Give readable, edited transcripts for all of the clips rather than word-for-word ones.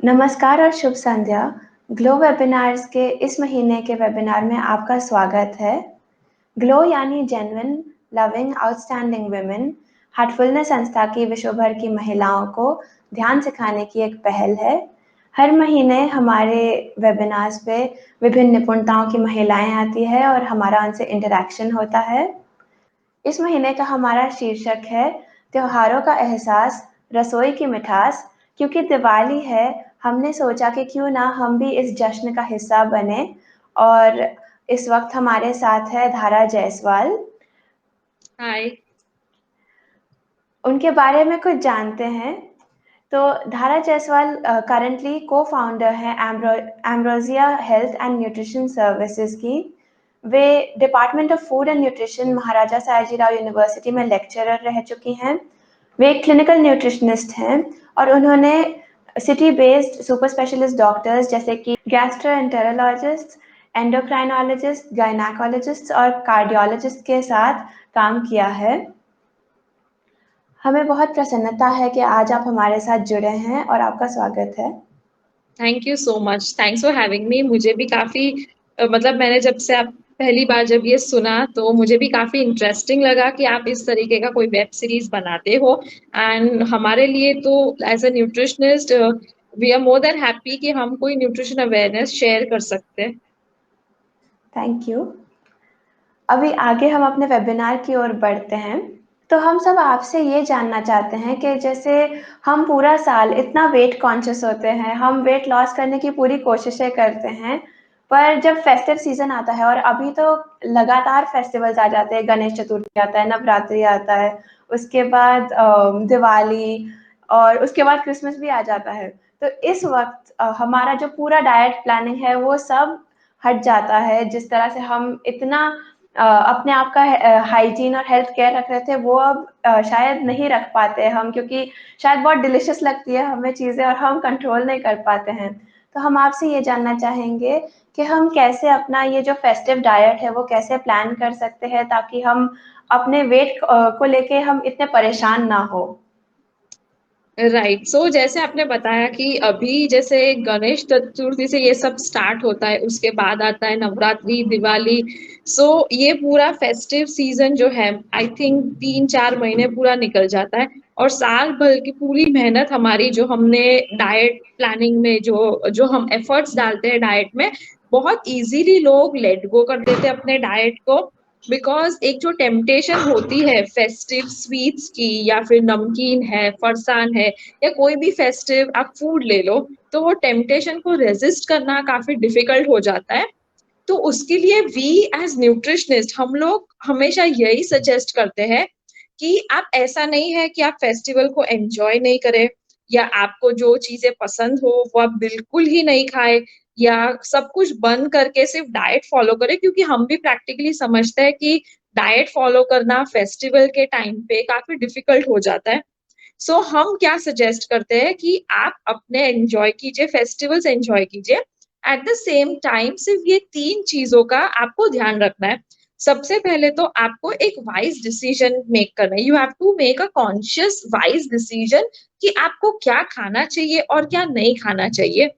नमस्कार और शुभ संध्या। Glow webinars के इस महीने के वेबिनार में आपका स्वागत है। ग्लो यानी genuine loving outstanding women Heartfulness संस्था की विश्व भर की महिलाओं को ध्यान सिखाने की एक पहल है। हर महीने हमारे वेबिनार्स पे विभिन्न निपुणताओं की महिलाएं आती है और हमारा उनसे इंटरेक्शन होता है। इस महीने का हमारा शीर्षक है त्योहारों का एहसास, रसोई की मिठास। क्योंकि दिवाली है, हमने सोचा कि क्यों ना हम भी इस जश्न का हिस्सा बने। और इस वक्त हमारे साथ है धारा जायसवाल। हाय। उनके बारे में कुछ जानते हैं। तो धारा जायसवाल करंटली को फाउंडर है Ambrosia health and nutrition services की। वे department of food and nutrition Maharaja Sayajirao university में लेक्चरर रह चुकी हैं। वे क्लिनिकल न्यूट्रिशनिस्ट हैं और उन्होंने city based super specialist doctors जैसे कि गैस्ट्रोएंटेरोलॉजिस्ट, एंडोक्राइनोलॉजिस्ट, गायनेकोलॉजिस्ट और कार्डियोलॉजिस्ट के साथ काम किया है। हमें बहुत प्रसन्नता है कि आज आप हमारे साथ जुड़े हैं और आपका स्वागत है। Thank you so much, thanks for having मी। मुझे भी काफी मतलब मैंने जब से आप पहली बार जब ये सुना तो मुझे भी काफी इंटरेस्टिंग लगा कि आप इस तरीके का कोई वेब सीरीज बनाते हो। एंड हमारे लिए तो as a nutritionist we are more than happy कि हम कोई न्यूट्रिशन अवेयरनेस शेयर कर सकते हैं। Thank you. अभी आगे हम अपने वेबिनार की ओर बढ़ते हैं। तो हम सब आपसे ये जानना चाहते हैं कि जैसे हम पूरा साल इतना वेट कॉन्शियस होते हैं, हम वेट लॉस करने की पूरी कोशिशें करते हैं, पर जब फेस्टिव सीजन आता है और अभी तो लगातार फेस्टिवल्स आ जाते हैं, गणेश चतुर्थी आता है, नवरात्रि आता है, उसके बाद दिवाली और उसके बाद क्रिसमस भी आ जाता है। तो इस वक्त हमारा जो पूरा डाइट प्लानिंग है वो सब हट जाता है। जिस तरह से हम इतना अपने आप का हाइजीन और हेल्थ केयर रख रहे थे वो अब शायद नहीं रख पाते हम, क्योंकि शायद बहुत डिलिशियस लगती है हमें चीज़ें और हम कंट्रोल नहीं कर पाते हैं। तो हम आपसे ये जानना चाहेंगे कि हम कैसे अपना ये जो फेस्टिव डाइट है वो कैसे प्लान कर सकते हैं ताकि हम अपने वेट को लेके हम इतने परेशान ना हो। राइट। सो जैसे आपने बताया कि अभी जैसे गणेश चतुर्थी से ये सब स्टार्ट होता है, उसके बाद आता है नवरात्रि, दिवाली। सो ये पूरा फेस्टिव सीजन जो है आई थिंक 3-4 महीने पूरा निकल जाता है। और साल भर की पूरी मेहनत हमारी जो हमने डाइट प्लानिंग में जो जो हम एफर्ट्स डालते हैं डाइट में, बहुत इजीली लोग लेट गो कर देते हैं अपने डाइट को। बिकॉज एक जो टेम्पटेशन होती है फेस्टिव स्वीट्स की, या फिर नमकीन है, फरसान है, या कोई भी फेस्टिव आप फूड ले लो, तो वो टेम्पटेशन को रेजिस्ट करना काफी डिफिकल्ट हो जाता है। तो उसके लिए वी एज न्यूट्रिशनिस्ट हम लोग हमेशा यही सजेस्ट करते हैं कि आप ऐसा नहीं है कि आप फेस्टिवल को एंजॉय नहीं करें, या आपको जो चीजें पसंद हो वो आप बिल्कुल ही नहीं खाए, या सब कुछ बंद करके सिर्फ डाइट फॉलो करें। क्योंकि हम भी प्रैक्टिकली समझते हैं कि डाइट फॉलो करना फेस्टिवल के टाइम पे काफी डिफिकल्ट हो जाता है। सो हम क्या सजेस्ट करते हैं कि आप अपने एंजॉय कीजिए, फेस्टिवल्स एंजॉय कीजिए। एट द सेम टाइम सिर्फ ये 3 चीजों का आपको ध्यान रखना है। सबसे पहले तो आपको एक वाइज डिसीजन मेक करना है। You have to make a conscious wise decision कि आपको क्या खाना चाहिए और क्या नहीं खाना चाहिए।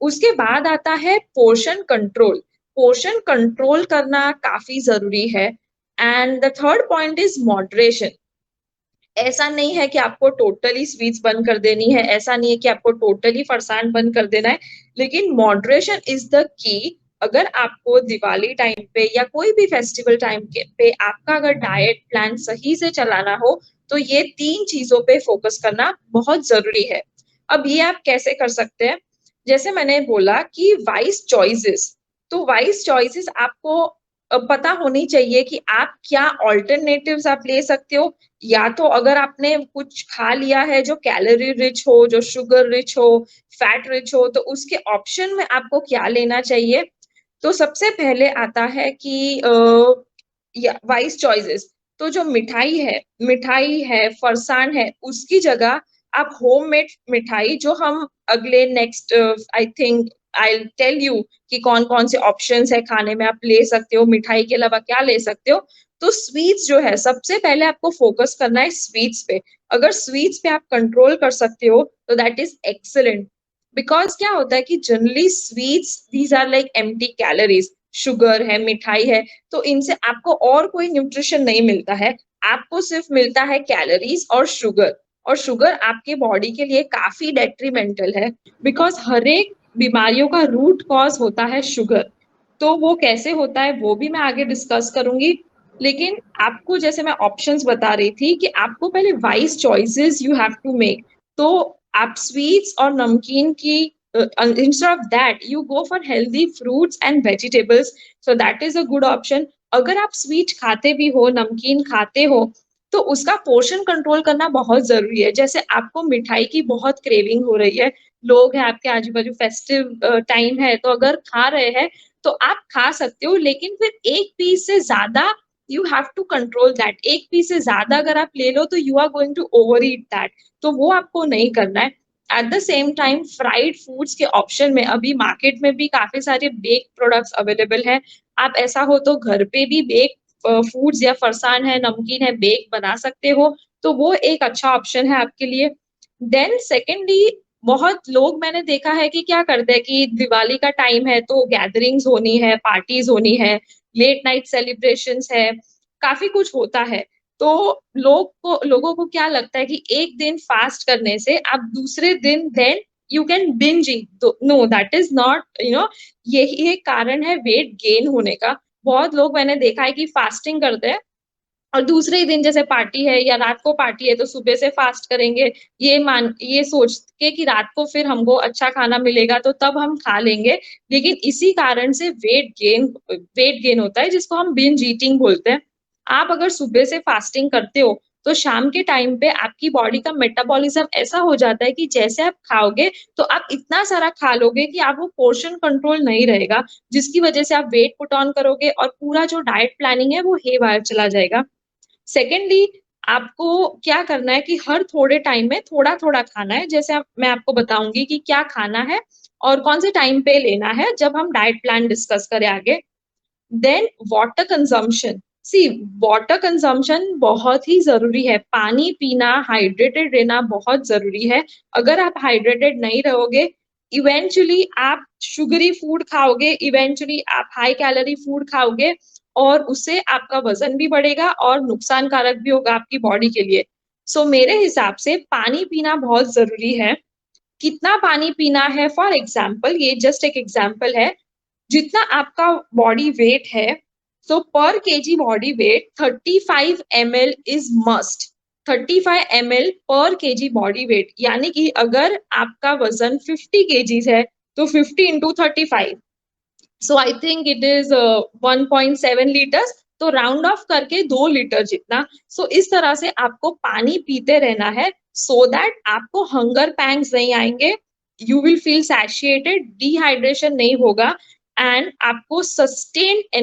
उसके बाद आता है पोर्शन कंट्रोल। पोर्शन कंट्रोल करना काफी जरूरी है। And the third point is moderation. ऐसा नहीं है कि आपको टोटली स्वीट्स बंद कर देनी है, ऐसा नहीं है कि आपको टोटली फरसान बंद कर देना है, लेकिन मॉडरेशन इज द की। अगर आपको दिवाली टाइम पे या कोई भी फेस्टिवल टाइम के पे आपका अगर डाइट प्लान सही से चलाना हो, तो ये 3 चीजों पे फोकस करना बहुत जरूरी है। अब ये आप कैसे कर सकते हैं? जैसे मैंने बोला कि वाइज चॉइसेस। तो वाइज चॉइसेस आपको पता होनी चाहिए कि आप क्या ऑल्टरनेटिव्स आप ले सकते हो। या तो अगर आपने कुछ खा लिया है जो कैलोरी रिच हो, जो शुगर रिच हो, फैट रिच हो, तो उसके ऑप्शन में आपको क्या लेना चाहिए। तो सबसे पहले आता है कि या वाइज चॉइसेस। तो जो मिठाई है, फरसान है, उसकी जगह आप होममेड मिठाई, जो हम अगले next I think I tell you कि कौन कौन से ऑप्शंस है खाने में, आप ले सकते हो। मिठाई के अलावा क्या ले सकते हो? तो स्वीट्स जो है, सबसे पहले आपको फोकस करना है स्वीट्स पे। अगर स्वीट्स पे आप कंट्रोल कर सकते हो तो दैट इज एक्सेलेंट। बिकॉज़ क्या होता है कि generally sweets these are like empty calories, sugar है, मिठाई है, तो इनसे आपको और कोई न्यूट्रिशन नहीं मिलता है। आपको सिर्फ़ मिलता है कैलोरीज़ और शुगर आपके बॉडी के लिए काफ़ी डेट्रिमेंटल है बिकॉज़ हर एक बीमारियों का रूट कॉज़ होता है शुगर। तो वो कैसे होता है वो भी मैं आगे डिस्कस करूँगी। लेकिन आपको जैसे मैं ऑप्शंस बता रही थी कि आपको पहले wise choices you have to make. तो आप स्वीट्स और नमकीन की instead of that you go for healthy fruits and vegetables, so that is a good option. अगर आप स्वीट खाते भी हो, नमकीन खाते हो, तो उसका पोर्शन कंट्रोल करना बहुत ज़रूरी है। जैसे आपको मिठाई की बहुत क्रेविंग हो रही है, लोग हैं आपके आजू-बाजू फेस्टिव टाइम है, तो अगर खा रहे हैं तो आप खा सकते हो, लेकिन फिर 1 पीस से ज़्यादा you have to control that. 1 piece से ज़्यादा अगर आप ले लो तो you are going to overeat that, तो वो आपको नहीं करना है। At the same time fried foods के ऑप्शन में अभी मार्केट में भी काफ़ी सारे बेक प्रोडक्ट्स अवेलेबल हैं। आप ऐसा हो तो घर पे भी बेक फूड्स या फरसान है, नमकीन है, बेक बना सकते हो, तो वो एक अच्छा ऑप्शन है आपके लिए। देन सेकेंडली बहुत लोग मैंने देखा है कि क्या करते हैं कि दिवाली का टाइम है तो गैदरिंग्स होनी है, पार्टीज़ होनी है, लेट नाइट सेलिब्रेशंस है, काफ़ी कुछ होता है। तो लोगों को क्या लगता है कि एक दिन फास्ट करने से आप दूसरे दिन देन यू कैन बिंज ईट, तो नो दैट इज़ नॉट यही एक कारण है वेट गेन होने का। बहुत लोग मैंने देखा है कि फास्टिंग करते हैं और दूसरे ही दिन जैसे पार्टी है या रात को पार्टी है तो सुबह से फास्ट करेंगे, ये सोच के कि रात को फिर हमको अच्छा खाना मिलेगा तो तब हम खा लेंगे। लेकिन इसी कारण से वेट गेन होता है जिसको हम बिंज ईटिंग बोलते हैं। आप अगर सुबह से फास्टिंग करते हो, तो शाम के टाइम पे आपकी बॉडी का मेटाबॉलिज़्म ऐसा हो जाता है कि जैसे आप खाओगे, तो आप इतना सारा खा लोगे कि आप वो पोर्शन कंट्रोल नहीं रहेगा, जिसकी वजह से आप वेट पुट ऑन करोगे और पूरा जो डाइट प्लानिंग है वो हेवायर चला जाएगा। सेकेंडली आपको क्या करना है कि हर थोड़े टाइम में थोड़ा-थोड़ा खाना है। जैसे आप मैं आपको बताऊँगी कि क्या खाना है और कौन से टाइम पे लेना है जब हम डाइट प्लान डिस्कस करें आगे। देन वाटर कंज़म्पशन, सी वाटर कंज़म्पशन बहुत ही ज़रूरी है। पानी पीना, हाइड्रेटेड रहना बहुत ज़रूरी है। अगर आप हाइड्रेटेड नहीं रहोगे, इवेंचुअली आप शुगरी फूड खाओगे, इवेंचुअली आप हाई कैलोरी फूड खाओगे और उससे आपका वज़न भी बढ़ेगा और नुकसानकारक भी होगा आपकी बॉडी के लिए। सो मेरे हिसाब से पानी पीना बहुत ज़रूरी है। कितना पानी पीना है फॉर एग्ज़ाम्पल, ये जस्ट एक एग्ज़ाम्पल है, जितना आपका बॉडी वेट है, सो पर KG body weight 35 ML is must. 35 ML पर केजी बॉडी वेट, यानी कि अगर आपका वज़न 50 केजीज़ है, तो 50 into 35, so I think it is 1.7 litres, तो राउंड ऑफ करके 2 लीटर जितना। सो इस तरह से आपको पानी पीते रहना है सो दैट आपको हंगर पैंग्स नहीं आएँगे, you will feel satisfied, dehydration नहीं होगा एंड आपको सस्टेन्ड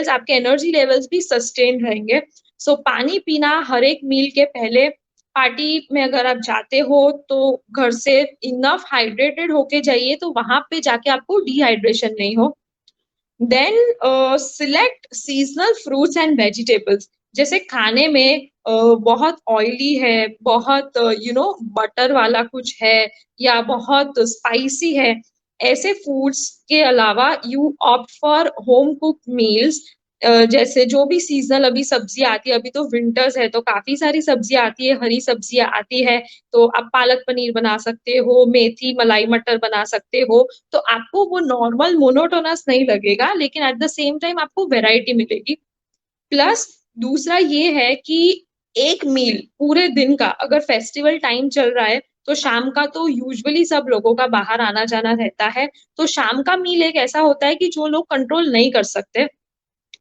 आपके एनर्जी लेवल्स भी सस्टेन्ड रहेंगे। सो पानी पीना हर एक मील के पहले, पार्टी में अगर आप जाते हो तो घर से इनफ हाइड्रेटेड होके जाइए तो वहाँ पे जाके आपको डिहाइड्रेशन नहीं हो। Then select seasonal fruits and vegetables. जैसे खाने में बहुत ऑयली है, बहुत बटर वाला कुछ है या बहुत स्पाइसी है, ऐसे फूड्स के अलावा you opt for home cooked meals. जैसे जो भी सीज़नल अभी सब्जियाँ आती है, अभी तो विंटर्स है तो काफ़ी सारी सब्जियाँ आती है, हरी सब्जियाँ आती है, तो आप पालक पनीर बना सकते हो, मेथी मलाई मटर बना सकते हो। तो आपको वो नॉर्मल मोनोटोनस नहीं लगेगा, लेकिन एट द सेम टाइम आपको वैरायटी मिलेगी। प्लस दूसरा ये है कि एक मील पूरे दिन का अगर फेस्टिवल टाइम चल रहा है, तो शाम का तो यूजुअली सब लोगों का बाहर आना-जाना रहता है, तो शाम का मील एक ऐसा होता है कि जो लोग कंट्रोल नहीं कर सकते।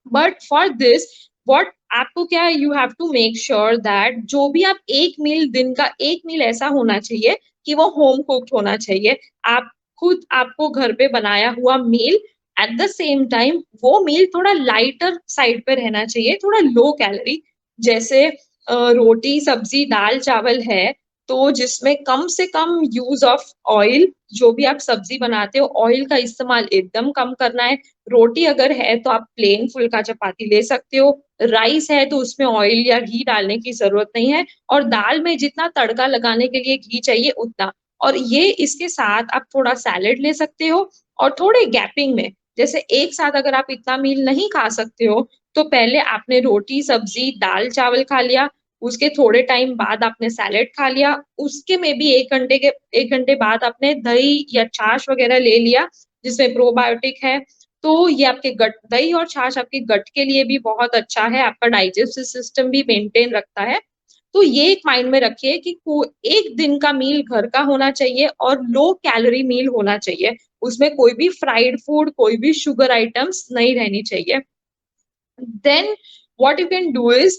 बट फॉर दिस व्हाट आपको क्या है, you have to make sure that जो भी आप एक मील दिन का एक मील ऐसा होना चाहिए कि वो होम कुक्ड होना चाहिए। आप खुद आपको घर पे बनाया हुआ मील, एट द सेम टाइम वो मील थोड़ा लाइटर साइड पे रहना चाहिए, थोड़ा लो कैलोरी। जैसे रोटी, सब्जी, दाल, चावल है, तो जिसमें कम से कम यूज़ ऑफ ऑयल, जो भी आप सब्जी बनाते हो, ऑयल का इस्तेमाल एकदम कम करना है। रोटी अगर है तो आप प्लेन फुल्का चपाती ले सकते हो, राइस है तो उसमें ऑयल या घी डालने की ज़रूरत नहीं है और दाल में जितना तड़का लगाने के लिए घी चाहिए उतना। और ये इसके साथ आप थोड़ा सैलेड ले सकते हो और थोड़े गैपिंग में, जैसे एक साथ अगर आप इतना मील नहीं खा सकते हो, तो पहले आपने रोटी, सब्ज़ी, दाल, चावल खा लिया, उसके थोड़े टाइम बाद आपने सैलेड खा लिया, उसके में भी 1 घंटे बाद आपने दही या छाछ वग़ैरह ले लिया, जिसमें प्रोबायोटिक है। तो ये आपके गट दही और छाछ आपके गट के लिए भी बहुत अच्छा है, आपका डाइजेस्टिव सिस्टम भी मेंटेन रखता है। तो ये एक माइंड में रखिए कि को एक दिन का मील घर का होना चाहिए और लो कैलोरी मील होना चाहिए। उसमें कोई भी फ्राइड फूड, कोई भी शुगर आइटम्स नहीं रहनी चाहिए। Then what you can do is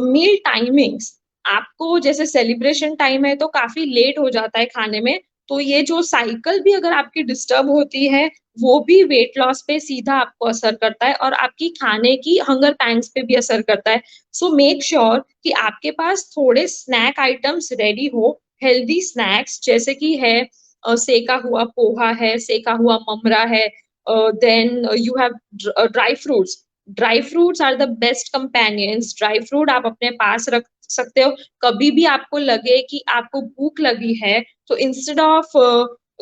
meal timings. आपको जैसे सेलिब्रेशन टाइम है तो काफ़ी लेट हो जाता है खाने में, तो ये जो साइकिल भी अगर आपकी डिस्टर्ब होती है, वो भी वेट लॉस पे सीधा आपको असर करता है और आपकी खाने की हंगर पैंग्स पे भी असर करता है। सो मेक श्योर कि आपके पास थोड़े स्नैक आइटम्स रेडी हो, हेल्दी स्नैक्स जैसे कि है सेका हुआ पोहा है, सेका हुआ ममरा है, then you have dry fruits. Dry fruits are the best companions. Dry fruit आप अपने पास रख सकते हो। कभी भी आपको लगे कि आपको भूख लगी है, तो instead of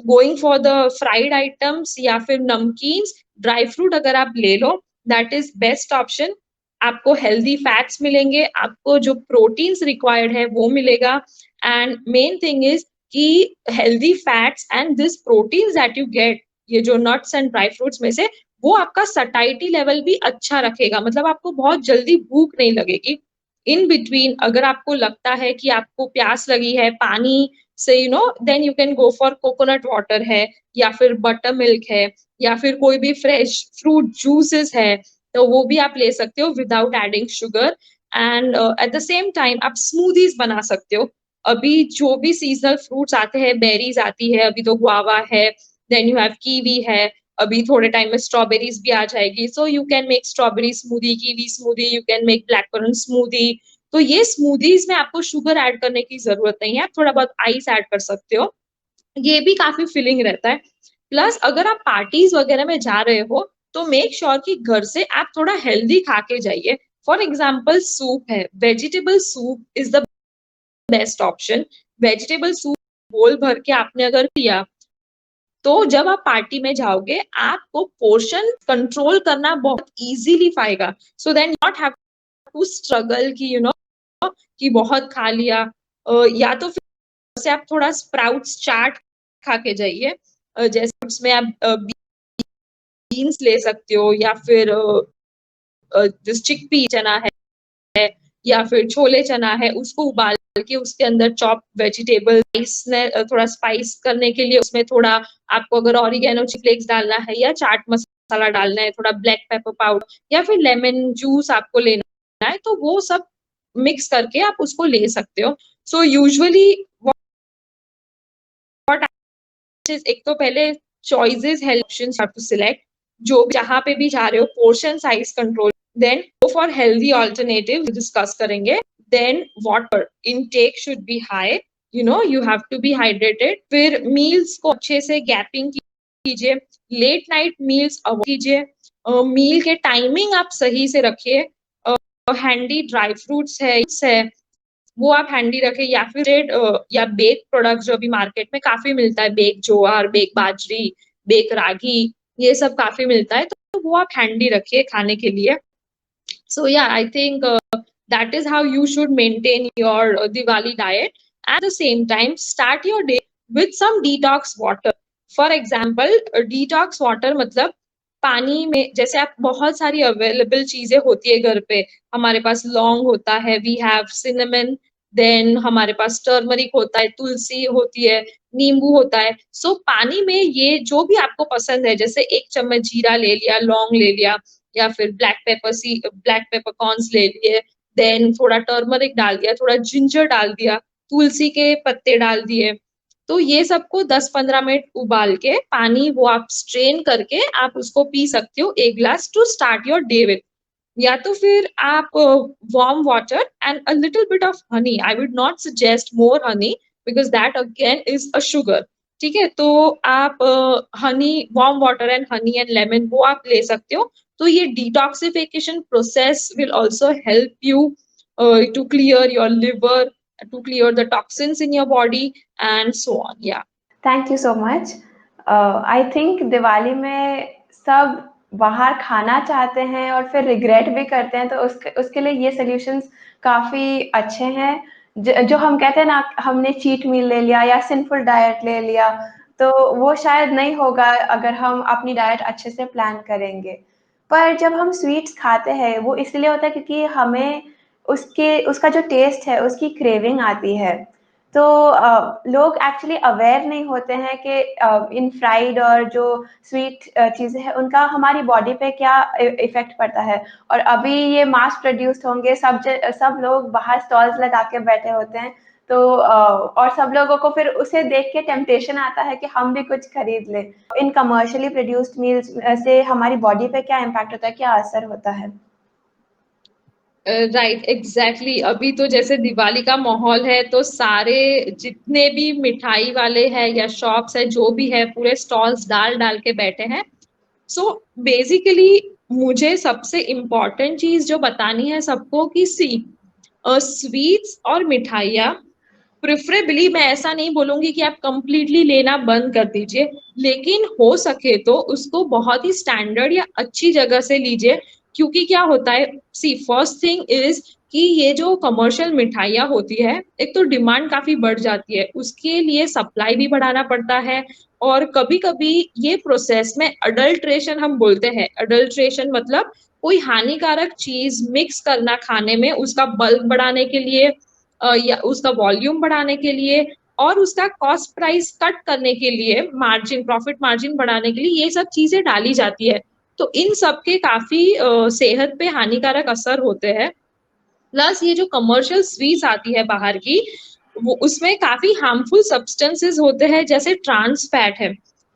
going for the fried items या फिर नमकीन्स, ड्राई फ्रूट अगर आप ले लो, दैट इज़ बेस्ट ऑप्शन। आपको हेल्दी फैट्स मिलेंगे, आपको जो प्रोटीन्स रिक्वायर्ड है वो मिलेगा एंड मेन थिंग इज़ कि healthy fats and this proteins that you get, ये जो नट्स एंड ड्राई फ्रूट्स में से, वो आपका सटाइटी लेवल भी अच्छा रखेगा, मतलब आपको बहुत जल्दी भूख नहीं लगेगी। इन बिटवीन अगर आपको लगता है कि आपको प्यास लगी है पानी से, then you can go for coconut water है या फिर बटर मिल्क है या फिर कोई भी फ्रेश फ्रूट जूसेस है, तो वो भी आप ले सकते हो without adding sugar and eight the same time आप स्मूदीज़ बना सकते हो। अभी जो भी सीज़नल फ्रूट्स आते हैं, बेरीज़ आती है, अभी तो गुआवा है, देन यू हैव कीवी है, अभी थोड़े टाइम में स्ट्रॉबेरीज भी आ जाएगी, so you can make strawberry smoothie, kiwi smoothie, you can make black currant smoothie. तो ये स्मूदीज में आपको शुगर ऐड करने की जरूरत नहीं है, आप थोड़ा बहुत आइस ऐड कर सकते हो, ये भी काफी फिलिंग रहता है। प्लस अगर आप पार्टीज वगैरह में जा रहे हो, तो मेक श्योर कि घर से आप थोड़ा हेल्दी खा के जाइए। फॉर एग्जाम्पल सूप है, vegetable soup is the best option. Vegetable soup बोल भर के आपने अगर पिया, तो जब आप पार्टी में जाओगे, आपको पोर्शन कंट्रोल करना बहुत इजीली पाएगा। So then not have to struggle कि कि बहुत खा लिया। या तो फिर से आप थोड़ा स्प्राउट्स चाट खा के जाइए। जैसे उसमें आप बीन्स ले सकते हो या फिर जिस चिकपी चना है या फिर छोले चना है, उसको उबाल के उसके अंदर चॉप वेजिटेबल थोड़ा स्पाइस करने के लिए उसमें थोड़ा आपको अगर ऑरिगेनो चिली फ्लेक्स डालना है या चाट मसाला डालना है, थोड़ा ब्लैक पेपर पाउडर या फिर लेमन जूस आपको लेना है, तो वो सब मिक्स करके आप उसको ले सकते हो। सो यूजुअली व्हाट एक तो पहले चॉइसेस है, options you have to select, जो जहां पे भी जा रहे हो, portion size control, then go for healthy alternative discuss करेंगे, then water intake should be high, you have to be hydrated, फिर मील्स को अच्छे से गैपिंग कीजिए, लेट नाइट मील्स अवॉइड कीजिए, मील के टाइमिंग आप सही से रखिए, हैंडी ड्राई फ्रूट्स है वो आप हैंडी रखें, या फिर या बेक प्रोडक्ट जो अभी मार्केट में काफी मिलता है, बेक ज्वार, बेक बाजरी, बेक रागी, ये सब काफी मिलता है, तो वो आप हैंडी रखिए खाने के लिए। So yeah, I think that is how you should maintain your Diwali diet. At the same time, start your day with some detox water. For example, detox water मतलब पानी में, जैसे आप बहुत सारी अवेलेबल चीजें होती है घर पे, हमारे पास लौंग होता है, वी हैव सिनेमन, देन हमारे पास टर्मरिक होता है, तुलसी होती है, नींबू होता है। सो पानी में ये जो भी आपको पसंद है, जैसे 1 चम्मच जीरा ले लिया, लौंग ले लिया, या फिर ब्लैक पेपर कॉर्न्स ले लिए, देन थोड़ा टर्मरिक डाल दिया, थोड़ा जिंजर डाल दिया, तुलसी के पत्ते डाल दिए, तो ये सबको 10-15 मिनट उबाल के पानी वो आप स्ट्रेन करके आप उसको पी सकते हो 1 glass to start your day with. या तो फिर आप warm water and a little bit of honey, I would not suggest more honey because that again is a sugar. ठीक है, तो आप honey, warm water and honey and lemon वो आप ले सकते हो। तो ये detoxification process will also help you to clear your liver, to clear the toxins in your body and so on. Yeah. Thank you so much. I think Diwali में सब बाहर खाना चाहते हैं और फिर रिग्रेट भी करते हैं, तो उसके लिए ये सॉल्यूशंस काफ़ी अच्छे हैं। जो हम कहते हैं ना, हमने चीट मील ले लिया या सिंफुल डाइट ले लिया, तो वो शायद नहीं होगा अगर हम अपनी डाइट अच्छे से प्लान करेंगे। पर जब हम स्वीट्स खाते हैं, वो इसलिए होता है क्योंकि हमें उसका जो टेस्ट है, उसकी क्रेविंग आती है। तो लोग एक्चुअली अवेयर नहीं होते हैं कि इन फ्राइड और जो स्वीट चीज़ें हैं, उनका हमारी बॉडी पे क्या इफ़ेक्ट पड़ता है। और अभी ये मास प्रोड्यूस्ड होंगे, सब लोग बाहर स्टॉल्स लगा के बैठे होते हैं, तो और सब लोगों को फिर उसे देख के टेम्पटेशन आता है कि हम भी कुछ खरीद लें। इन कमर्शियली प्रोड्यूस्ड मील्स से हमारी बॉडी पे क्या इम्पैक्ट होता है, क्या असर होता है? Right, exactly. अभी तो जैसे दिवाली का माहौल है, तो सारे जितने भी मिठाई वाले हैं या शॉप्स है, जो भी है, पूरे स्टॉल्स डाल डाल के बैठे हैं। सो बेसिकली मुझे सबसे इम्पोर्टेंट चीज जो बतानी है सबको कि सी, स्वीट्स और मिठाइयाँ, प्रिफरेबली मैं ऐसा नहीं बोलूंगी कि आप कंप्लीटली लेना बंद कर दीजिए, लेकिन हो सके तो उसको बहुत ही स्टैंडर्ड या अच्छी जगह से लीजिए। क्योंकि क्या होता है, सी, फर्स्ट थिंग इज कि ये जो कमर्शियल मिठाइयाँ होती है, एक तो डिमांड काफी बढ़ जाती है, उसके लिए सप्लाई भी बढ़ाना पड़ता है। और कभी कभी ये प्रोसेस में अडल्ट्रेशन, हम बोलते हैं अडल्ट्रेशन मतलब कोई हानिकारक चीज मिक्स करना खाने में, उसका बल्क बढ़ाने के लिए या उसका वॉल्यूम बढ़ाने के लिए, और उसका कॉस्ट प्राइस कट करने के लिए, मार्जिन, प्रॉफिट मार्जिन बढ़ाने के लिए ये सब चीजें डाली जाती है। तो इन सब के काफी सेहत पे हानिकारक असर होते हैं। प्लस ये जो कमर्शियल स्वीट्स आती है बाहर की, वो उसमें काफी हार्मफुल सब्सटेंसेस होते हैं, जैसे ट्रांस फैट है।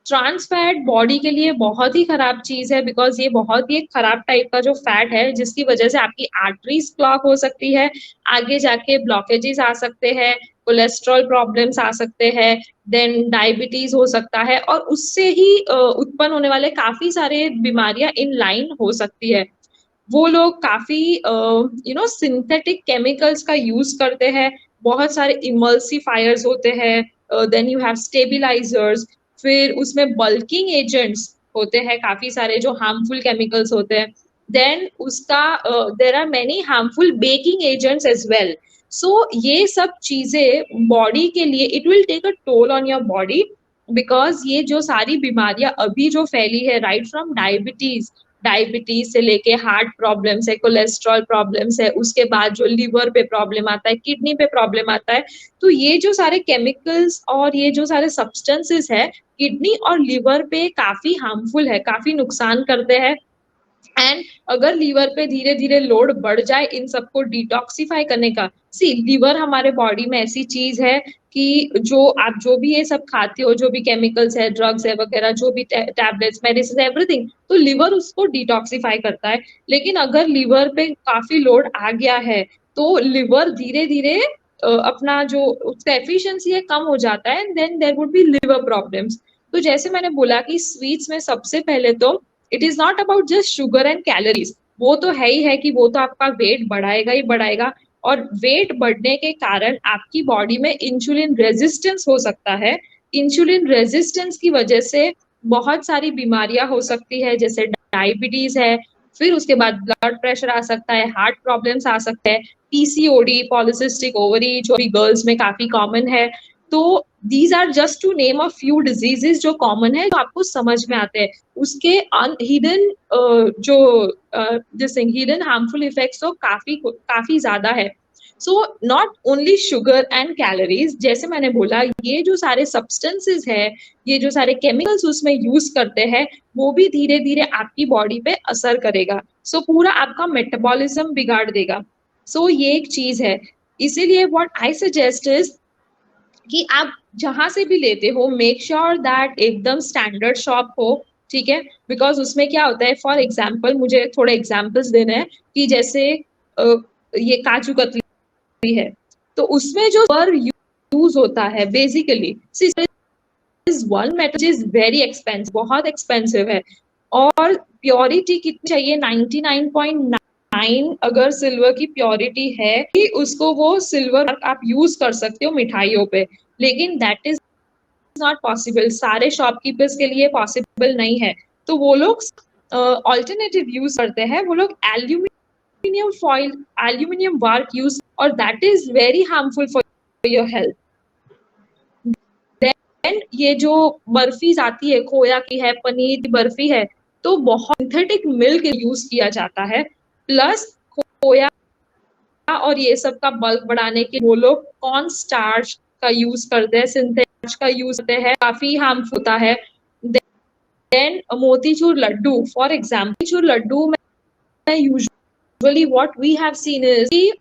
ट्रांस फैट बॉडी के लिए बहुत ही खराब चीज है, बिकॉज ये बहुत ही एक खराब टाइप का जो फैट है, जिसकी वजह से आपकी आर्टरीज क्लॉग हो सकती है, आगे जाके ब्लॉकेजेस आ सकते हैं, कोलेस्ट्रॉल प्रॉब्लम्स आ सकते हैं, देन डायबिटीज हो सकता है, और उससे ही उत्पन्न होने वाले काफी सारे बीमारियां इन लाइन हो सकती है। वो लोग काफी सिंथेटिक केमिकल्स का यूज करते हैं, बहुत सारे इमल्सिफायर्स होते हैं, देन यू हैव स्टेबिलाईजर्स, फिर उसमें बल्किंग एजेंट्स होते हैं काफी सारे जो हार्मफुल केमिकल्स होते हैं, देन उसका there are many harmful baking agents as well. So ये सब चीजें बॉडी के लिए, it will take a toll on your body, because ये जो सारी बीमारियां अभी जो फैली है, राइट फ्रॉम डायबिटीज, डायबिटीज से लेके हार्ट प्रॉब्लम्स है, कोलेस्ट्रॉल प्रॉब्लम्स है, उसके बाद जो लिवर पे प्रॉब्लम आता है, किडनी पे प्रॉब्लम आता है, तो ये जो सारे केमिकल्स और ये जो सारे सब्सटेंसेस है, किडनी और लिवर पे काफी हार्मफुल है, काफी नुकसान करते हैं। एंड अगर लीवर पे धीरे धीरे लोड बढ़ जाए इन सबको डिटॉक्सिफाई करने का, सी, लीवर हमारे बॉडी में ऐसी चीज है कि जो आप जो भी ये सब खाते हो, जो भी केमिकल्स है, ड्रग्स है वगैरह, जो भी टैबलेट्स, मेडिसिन, एवरीथिंग, तो लिवर उसको डिटॉक्सिफाई करता है। लेकिन अगर लीवर पे काफी लोड आ गया है, तो लिवर धीरे धीरे अपना जो उसका एफिशिएंसी है कम हो जाता है, and then there would be liver problems. तो जैसे मैंने बोला कि स्वीट्स में सबसे पहले तो it is not about just sugar and calories, वो तो है ही है कि वो तो आपका वेट बढ़ाएगा ही बढ़ाएगा, और वेट बढ़ने के कारण आपकी बॉडी में इंसुलिन रेजिस्टेंस हो सकता है। इंसुलिन रेजिस्टेंस की वजह से बहुत सारी बीमारियां हो सकती है, जैसे डायबिटीज है, फिर उसके बाद ब्लड प्रेशर आ सकता है, हार्ट प्रॉब्लम्स आ सकते हैं, पीसीओडी, पॉलिसिस्टिक ओवरी, जो भी गर्ल्स में काफी कॉमन है। तो these are just to name a few diseases जो कॉमन है, जो आपको समझ में आते हैं। उसके हिडन जो दिस हिडन हार्मफुल इफेक्ट्स तो काफी काफी ज्यादा है। So not only sugar and calories, जैसे मैंने बोला, ये जो सारे सब्सटेंसेस है, ये जो सारे केमिकल्स उसमें यूज करते हैं, वो भी धीरे धीरे आपकी बॉडी पे असर करेगा। सो पूरा आपका मेटाबॉलिज्म बिगाड़ देगा। सो ये एक चीज है। इसीलिए व्हाट आई सजेस्ट इज कि आप जहां से भी लेते हो, मेक श्योर दैट एकदम स्टैंडर्ड शॉप हो, ठीक है। बिकॉज उसमें क्या होता है, फॉर एग्जाम्पल, मुझे थोड़े एग्जाम्पल्स देने हैं कि जैसे अ, ये काजू कतली है, तो उसमें जो पर यूज होता है basically is one metal is very expensive, बहुत एक्सपेंसिव है। और प्योरिटी कितनी चाहिए, 99.9 अगर सिल्वर की प्योरिटी है कि उसको वो सिल्वर आप यूज कर सकते हो मिठाइयों पे, लेकिन दैट इज नॉट पॉसिबल, सारे शॉपकीपर्स के लिए पॉसिबल नहीं है, तो वो लोग ऑल्टरनेटिव यूज करते हैं, वो लोग एल्यूमिनियम फॉइल, एल्यूमिनियम बार्क यूज, और that is very harmful for your health. Then ये जो बर्फीज आती है, खोया की है, पनीर की बर्फी है, तो बहुत सिंथेटिक मिल्क यूज किया जाता है, प्लस खोया और ये सब का बल्क बढ़ाने के वो लोग कॉर्न स्टार्च का यूज करते हैं, सिंथेटिक का यूज करते हैं, काफी हार्मफुल होता है। Then motichoor laddoo, for example motichoor laddoo में usually what we have seen is,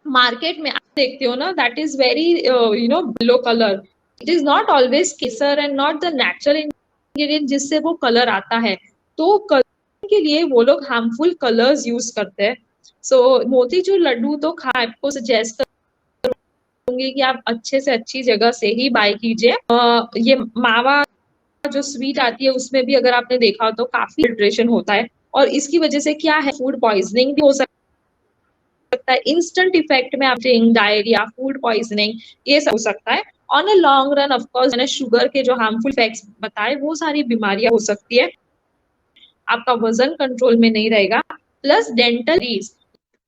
market में आप देखते हो ना, that is very yellow colour, it is not always kesar and not the natural ingredient जिससे वो कलर आता है, तो कलर के लिए वो लोग हार्मफुल कलर्स यूज करते हैं। सो मोतीचूर लड्डू तो आपको सजेस्ट करूंगी कि आप अच्छे से अच्छी जगह से ही बाय कीजिए। ये मावा जो स्वीट आती है उसमें भी अगर आपने देखा हो तो काफी फिल्ट्रेशन होता है, और इसकी वजह से क्या है, फूड पॉइजनिंग भी हो सकता है, इंस्टेंट इफेक्ट में आप डायरिया, फूड पॉइजनिंग, ये सब हो सकता है। On a long run of course मैंने शुगर के जो हार्मफुल इफेक्ट्स बताए, वो सारी बीमारियां हो सकती है, आपका वजन कंट्रोल में नहीं रहेगा, प्लस डेंटल रीज।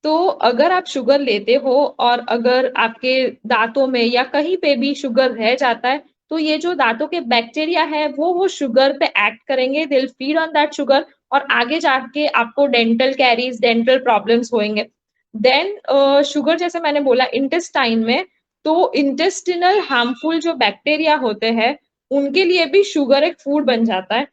तो अगर आप शुगर लेते हो और अगर आपके दांतों में या कहीं पे भी शुगर रह जाता है, तो ये जो दांतों के बैक्टीरिया है वो शुगर पे एक्ट करेंगे, they will feed on that sugar, और आगे जाके आपको डेंटल कैरीज, डेंटल प्रॉब्लम्स होंगे। देन शुगर जैसे मैंने बोला इंटेस्टाइन में, तो इंटेस्टिनल हार्मफुल जो बैक्टीरिया होते हैं उनके लिए भी शुगर एक फूड बन जाता है।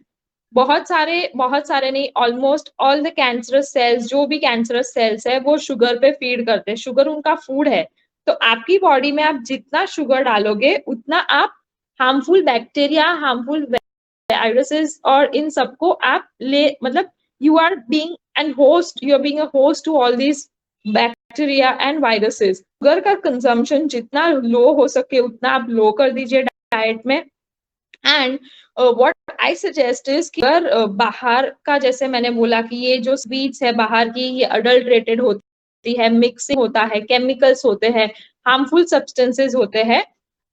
बहुत सारे नहीं, almost all the cancerous cells, जो भी कैंसरस सेल्स है वो शुगर पे फीड करते हैं, शुगर उनका फूड है। तो आपकी बॉडी में आप जितना शुगर डालोगे उतना आप हार्मफुल बैक्टीरिया, हार्मफुल वायरसेस और इन सबको आप ले, मतलब you are being an host, you are being a host to all these bacteria and viruses. Sugar का कंजम्पशन जितना लो हो सके उतना आप लो कर दीजिए डाइट में। And what I suggest is कि अगर बाहर का, जैसे मैंने बोला कि ये जो स्वीट्स है बाहर की, ये अडल्ट्रेटेड होती है, मिक्सिंग होता है, केमिकल्स होते हैं, हार्मफुल सब्सटेंसेस होते हैं,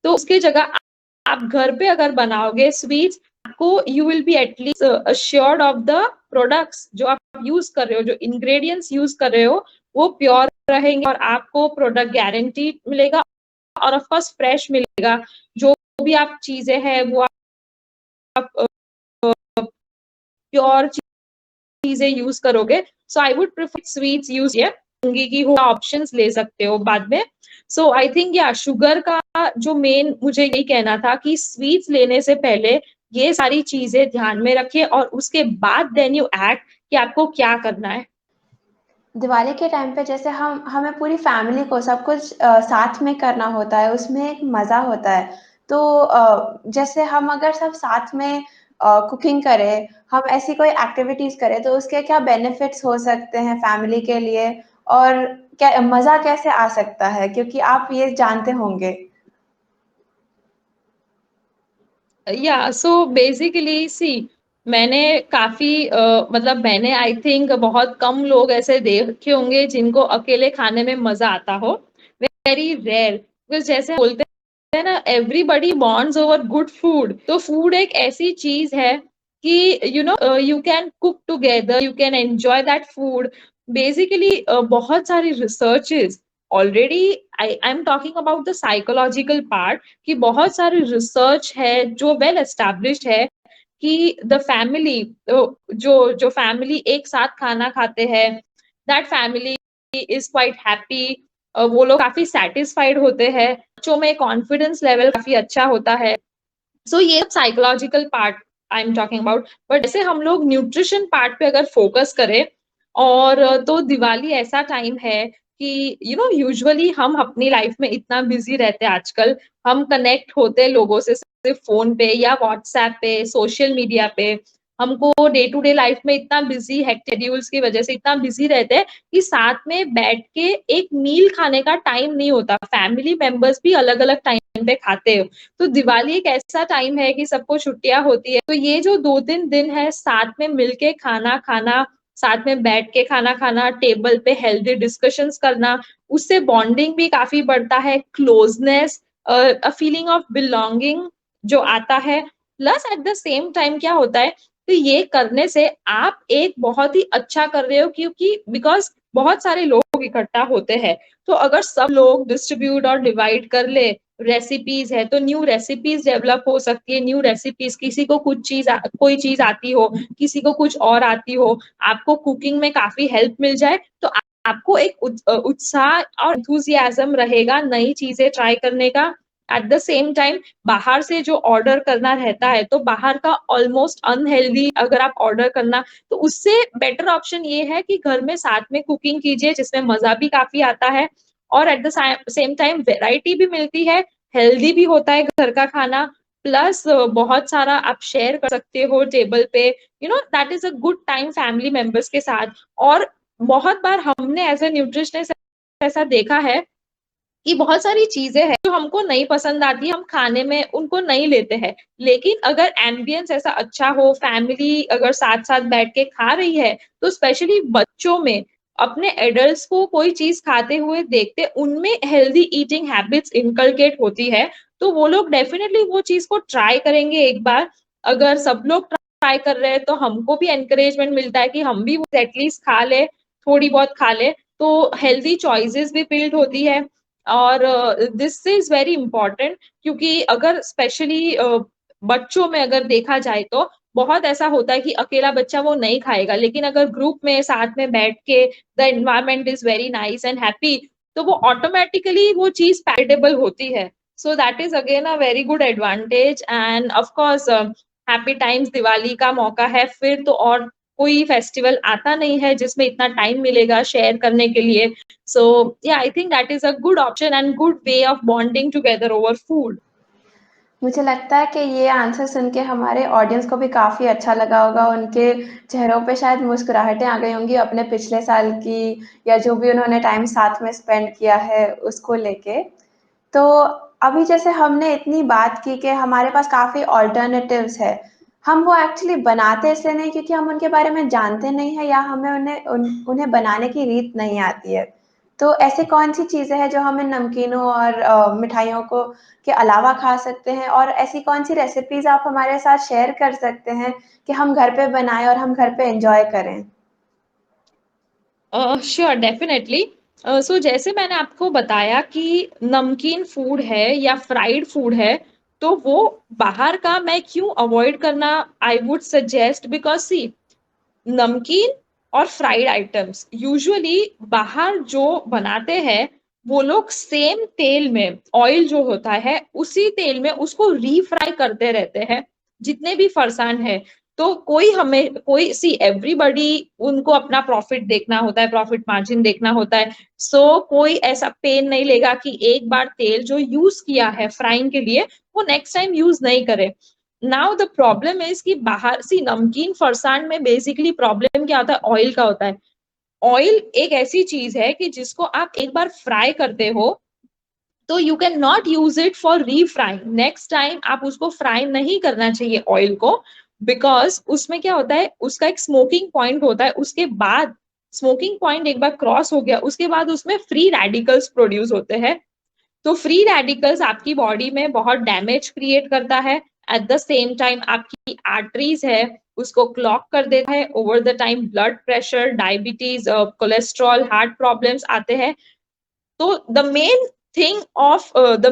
तो उसकी जगह आप घर पे अगर बनाओगे स्वीट्स, आपको you will be at least assured of the products जो आप यूज कर रहे हो, जो इंग्रेडिएंट्स यूज कर रहे हो वो प्योर रहेंगे, और आपको प्रोडक्ट गारंटी मिलेगा, और ऑफ कोर्स फ्रेश मिलेगा। जो भी आप चीजें हैं वो आप प्योर चीजें यूज करोगे। So I would prefer sweets use, ये की हो ऑप्शंस ले सकते हो बाद में। सो आई थिंक या शुगर का जो मेन मुझे यही कहना था कि स्वीट्स लेने से पहले ये सारी चीजें ध्यान में रखिए, और उसके बाद देन यू एक्ट कि आपको क्या करना है। दिवाली के टाइम पे जैसे हम हमें पूरी फैमिली को सब कुछ साथ में करना होता है, उसमें एक मज़ा होता है। तो जैसे हम अगर सब साथ में कुकिंग करें, हम ऐसी कोई एक्टिविटीज़ करें, तो उसके क्या बेनिफिट्स हो सकते हैं फैमिली के लिए, और क्या मज़ा कैसे आ सकता है? क्योंकि आप ये जानते होंगे। या सो बेसिकली सी, मैंने काफी मतलब मैंने आई थिंक बहुत कम लोग ऐसे देखे होंगे जिनको अकेले खाने में मजा आता हो, वेरी रेयर, बिकॉज जैसे बोलते हैं ना, everybody bonds over good food, तो फूड एक ऐसी चीज है कि you can cook together, you can enjoy that food. Basically बहुत सारी researches already, I am talking about the psychological part, कि बहुत सारी रिसर्च है जो वेल एस्टैब्लिश्ड है कि द फैमिली, जो जो फैमिली एक साथ खाना खाते हैं, that family is quite happy, वो लोग काफी सेटिस्फाइड होते हैं, बच्चों में कॉन्फिडेंस लेवल काफी अच्छा होता है। सो ये psychological part I am talking about. But जैसे हम लोग न्यूट्रिशन पार्ट पे अगर फोकस करें, और तो दिवाली ऐसा टाइम है कि यूजुअली हम अपनी लाइफ में इतना बिजी रहते हैं आजकल, हम कनेक्ट होते हैं लोगों से सिर्फ फोन पे या व्हाट्सएप पे, सोशल मीडिया पे, हमको डे टू डे लाइफ में इतना बिजी शेड्यूल्स की वजह से इतना बिजी रहते हैं कि साथ में बैठ के एक मील खाने का टाइम नहीं होता, फैमिली मेंबर्स भी अलग अलग टाइम पे खाते हो। तो दिवाली एक ऐसा टाइम है कि सबको छुट्टियां होती है, तो ये जो 2-3 दिन है साथ में मिलके खाना खाना, साथ में बैठ के खाना खाना, टेबल पे हेल्दी डिस्कशंस करना, उससे बॉन्डिंग भी काफी बढ़ता है, closeness, a feeling of belonging जो आता है। Plus eight the same time क्या होता है कि ये करने से आप एक बहुत ही अच्छा कर रहे हो, क्योंकि बिकॉज बहुत सारे लोग इकट्ठा होते हैं, तो अगर सब लोग डिस्ट्रीब्यूट और डिवाइड कर ले रेसिपीज है, तो न्यू रेसिपीज डेवलप हो सकती है। न्यू रेसिपीज, किसी को कुछ चीज कोई चीज आती हो, किसी को कुछ और आती हो, आपको कुकिंग में काफी हेल्प मिल जाए, तो आपको एक उत्साह और एंथुसियाज्म रहेगा नई चीजें ट्राई करने का। एट द सेम टाइम बाहर से जो ऑर्डर करना रहता है, तो बाहर का ऑलमोस्ट अनहेल्दी अगर आप ऑर्डर करना, तो उससे बेटर ऑप्शन ये है कि घर में साथ में कुकिंग कीजिए, जिसमें मजा भी काफी आता है और eight the same time variety भी मिलती है, हेल्दी भी होता है घर का खाना। प्लस बहुत सारा आप शेयर कर सकते हो टेबल पे, that is a good time family members के साथ। और बहुत बार हमने एज ए न्यूट्रिशनिस्ट ऐसा देखा है कि बहुत सारी चीजें हैं जो हमको नहीं पसंद आती, हम खाने में उनको नहीं लेते हैं, लेकिन अगर एम्बियंस ऐसा अच्छा हो, फैमिली अगर साथ साथ बैठ के खा रही है, तो स्पेशली बच्चों में अपने एडल्ट्स को कोई चीज खाते हुए देखते, उनमें हेल्दी ईटिंग हैबिट्स इनकलकेट होती है, तो वो लोग डेफिनेटली वो चीज को ट्राई करेंगे एक बार। अगर सब लोग ट्राई कर रहे हैं, तो हमको भी एनकरेजमेंट मिलता है कि हम भी एटलीस्ट खा ले, थोड़ी बहुत खा ले, तो हेल्दी चॉइसेस भी बिल्ड होती है। और दिस इज वेरी इंपॉर्टेंट, क्योंकि अगर स्पेशली बच्चों में अगर देखा जाए, तो बहुत ऐसा होता है कि अकेला बच्चा वो नहीं खाएगा, लेकिन अगर ग्रुप में साथ में बैठ के the environment is very nice and happy, तो वो ऑटोमेटिकली वो चीज पैलेटेबल होती है। So that is again a very good advantage. End of course happy times, Diwali का मौका है, फिर तो और कोई फेस्टिवल आता नहीं है जिसमें इतना टाइम मिलेगा शेयर करने के लिए। So yeah, I think that is a good option and good way of bonding together over food. मुझे लगता है कि ये आंसर सुन के हमारे ऑडियंस को भी काफ़ी अच्छा लगा होगा, उनके चेहरों पे शायद मुस्कुराहटें आ गई होंगी अपने पिछले साल की या जो भी उन्होंने टाइम साथ में स्पेंड किया है उसको लेके। तो अभी जैसे हमने इतनी बात की कि हमारे पास काफ़ी अल्टरनेटिव्स है, हम वो एक्चुअली बनाते इसलिए नहीं क्योंकि हम उनके बारे में जानते नहीं हैं या हमें उन्हें बनाने की रीत नहीं आती है। तो ऐसी कौन-सी चीज़ें हैं जो हम इन नमकीनों और मिठाइयों को के अलावा खा सकते हैं और ऐसी कौन-सी रेसिपीज़ आप हमारे साथ शेयर कर सकते हैं कि हम घर पे बनाएँ और हम घर पे एन्जॉय करें? Sure, definitely. सो जैसे मैंने आपको बताया कि नमकीन फूड है या फ्राइड फूड है, तो वो बाहर का मैं क्यों अवॉइड करना आई वुड सजेस्ट, बिकॉज सी, नमकीन और फ्राइड आइटम्स यूजुअली बाहर जो बनाते हैं, वो लोग सेम तेल में, ऑयल जो होता है उसी तेल में उसको रीफ्राई करते रहते हैं, जितने भी फरसान है। तो कोई सी एवरीबॉडी, उनको अपना प्रॉफिट देखना होता है, प्रॉफिट मार्जिन देखना होता है। कोई ऐसा पेन नहीं लेगा कि एक बार तेल जो यूज किया है फ्राइंग के लिए, वो नेक्स्ट टाइम यूज नहीं करे। नाउ द प्रॉब्लम इज कि बाहर सी नमकीन फरसान में बेसिकली प्रॉब्लम क्या होता है, ऑयल का होता है। ऑयल एक ऐसी चीज है कि जिसको आप एक बार फ्राई करते हो, तो you can not use it for refrying, next time आप उसको फ्राई नहीं करना चाहिए ऑयल को, बिकॉज उसमें क्या होता है, उसका एक स्मोकिंग पॉइंट होता है, उसके बाद स्मोकिंग पॉइंट एक बार क्रॉस हो गया, उसके बाद उसमें फ्री रेडिकल्स प्रोड्यूस होते हैं। तो फ्री रेडिकल्स आपकी बॉडी में बहुत डैमेज क्रिएट करता है। एट द सेम टाइम आपकी आर्टरीज है उसको क्लॉग कर देता है, over the time blood pressure, diabetes, cholesterol, heart problems आते हैं। तो द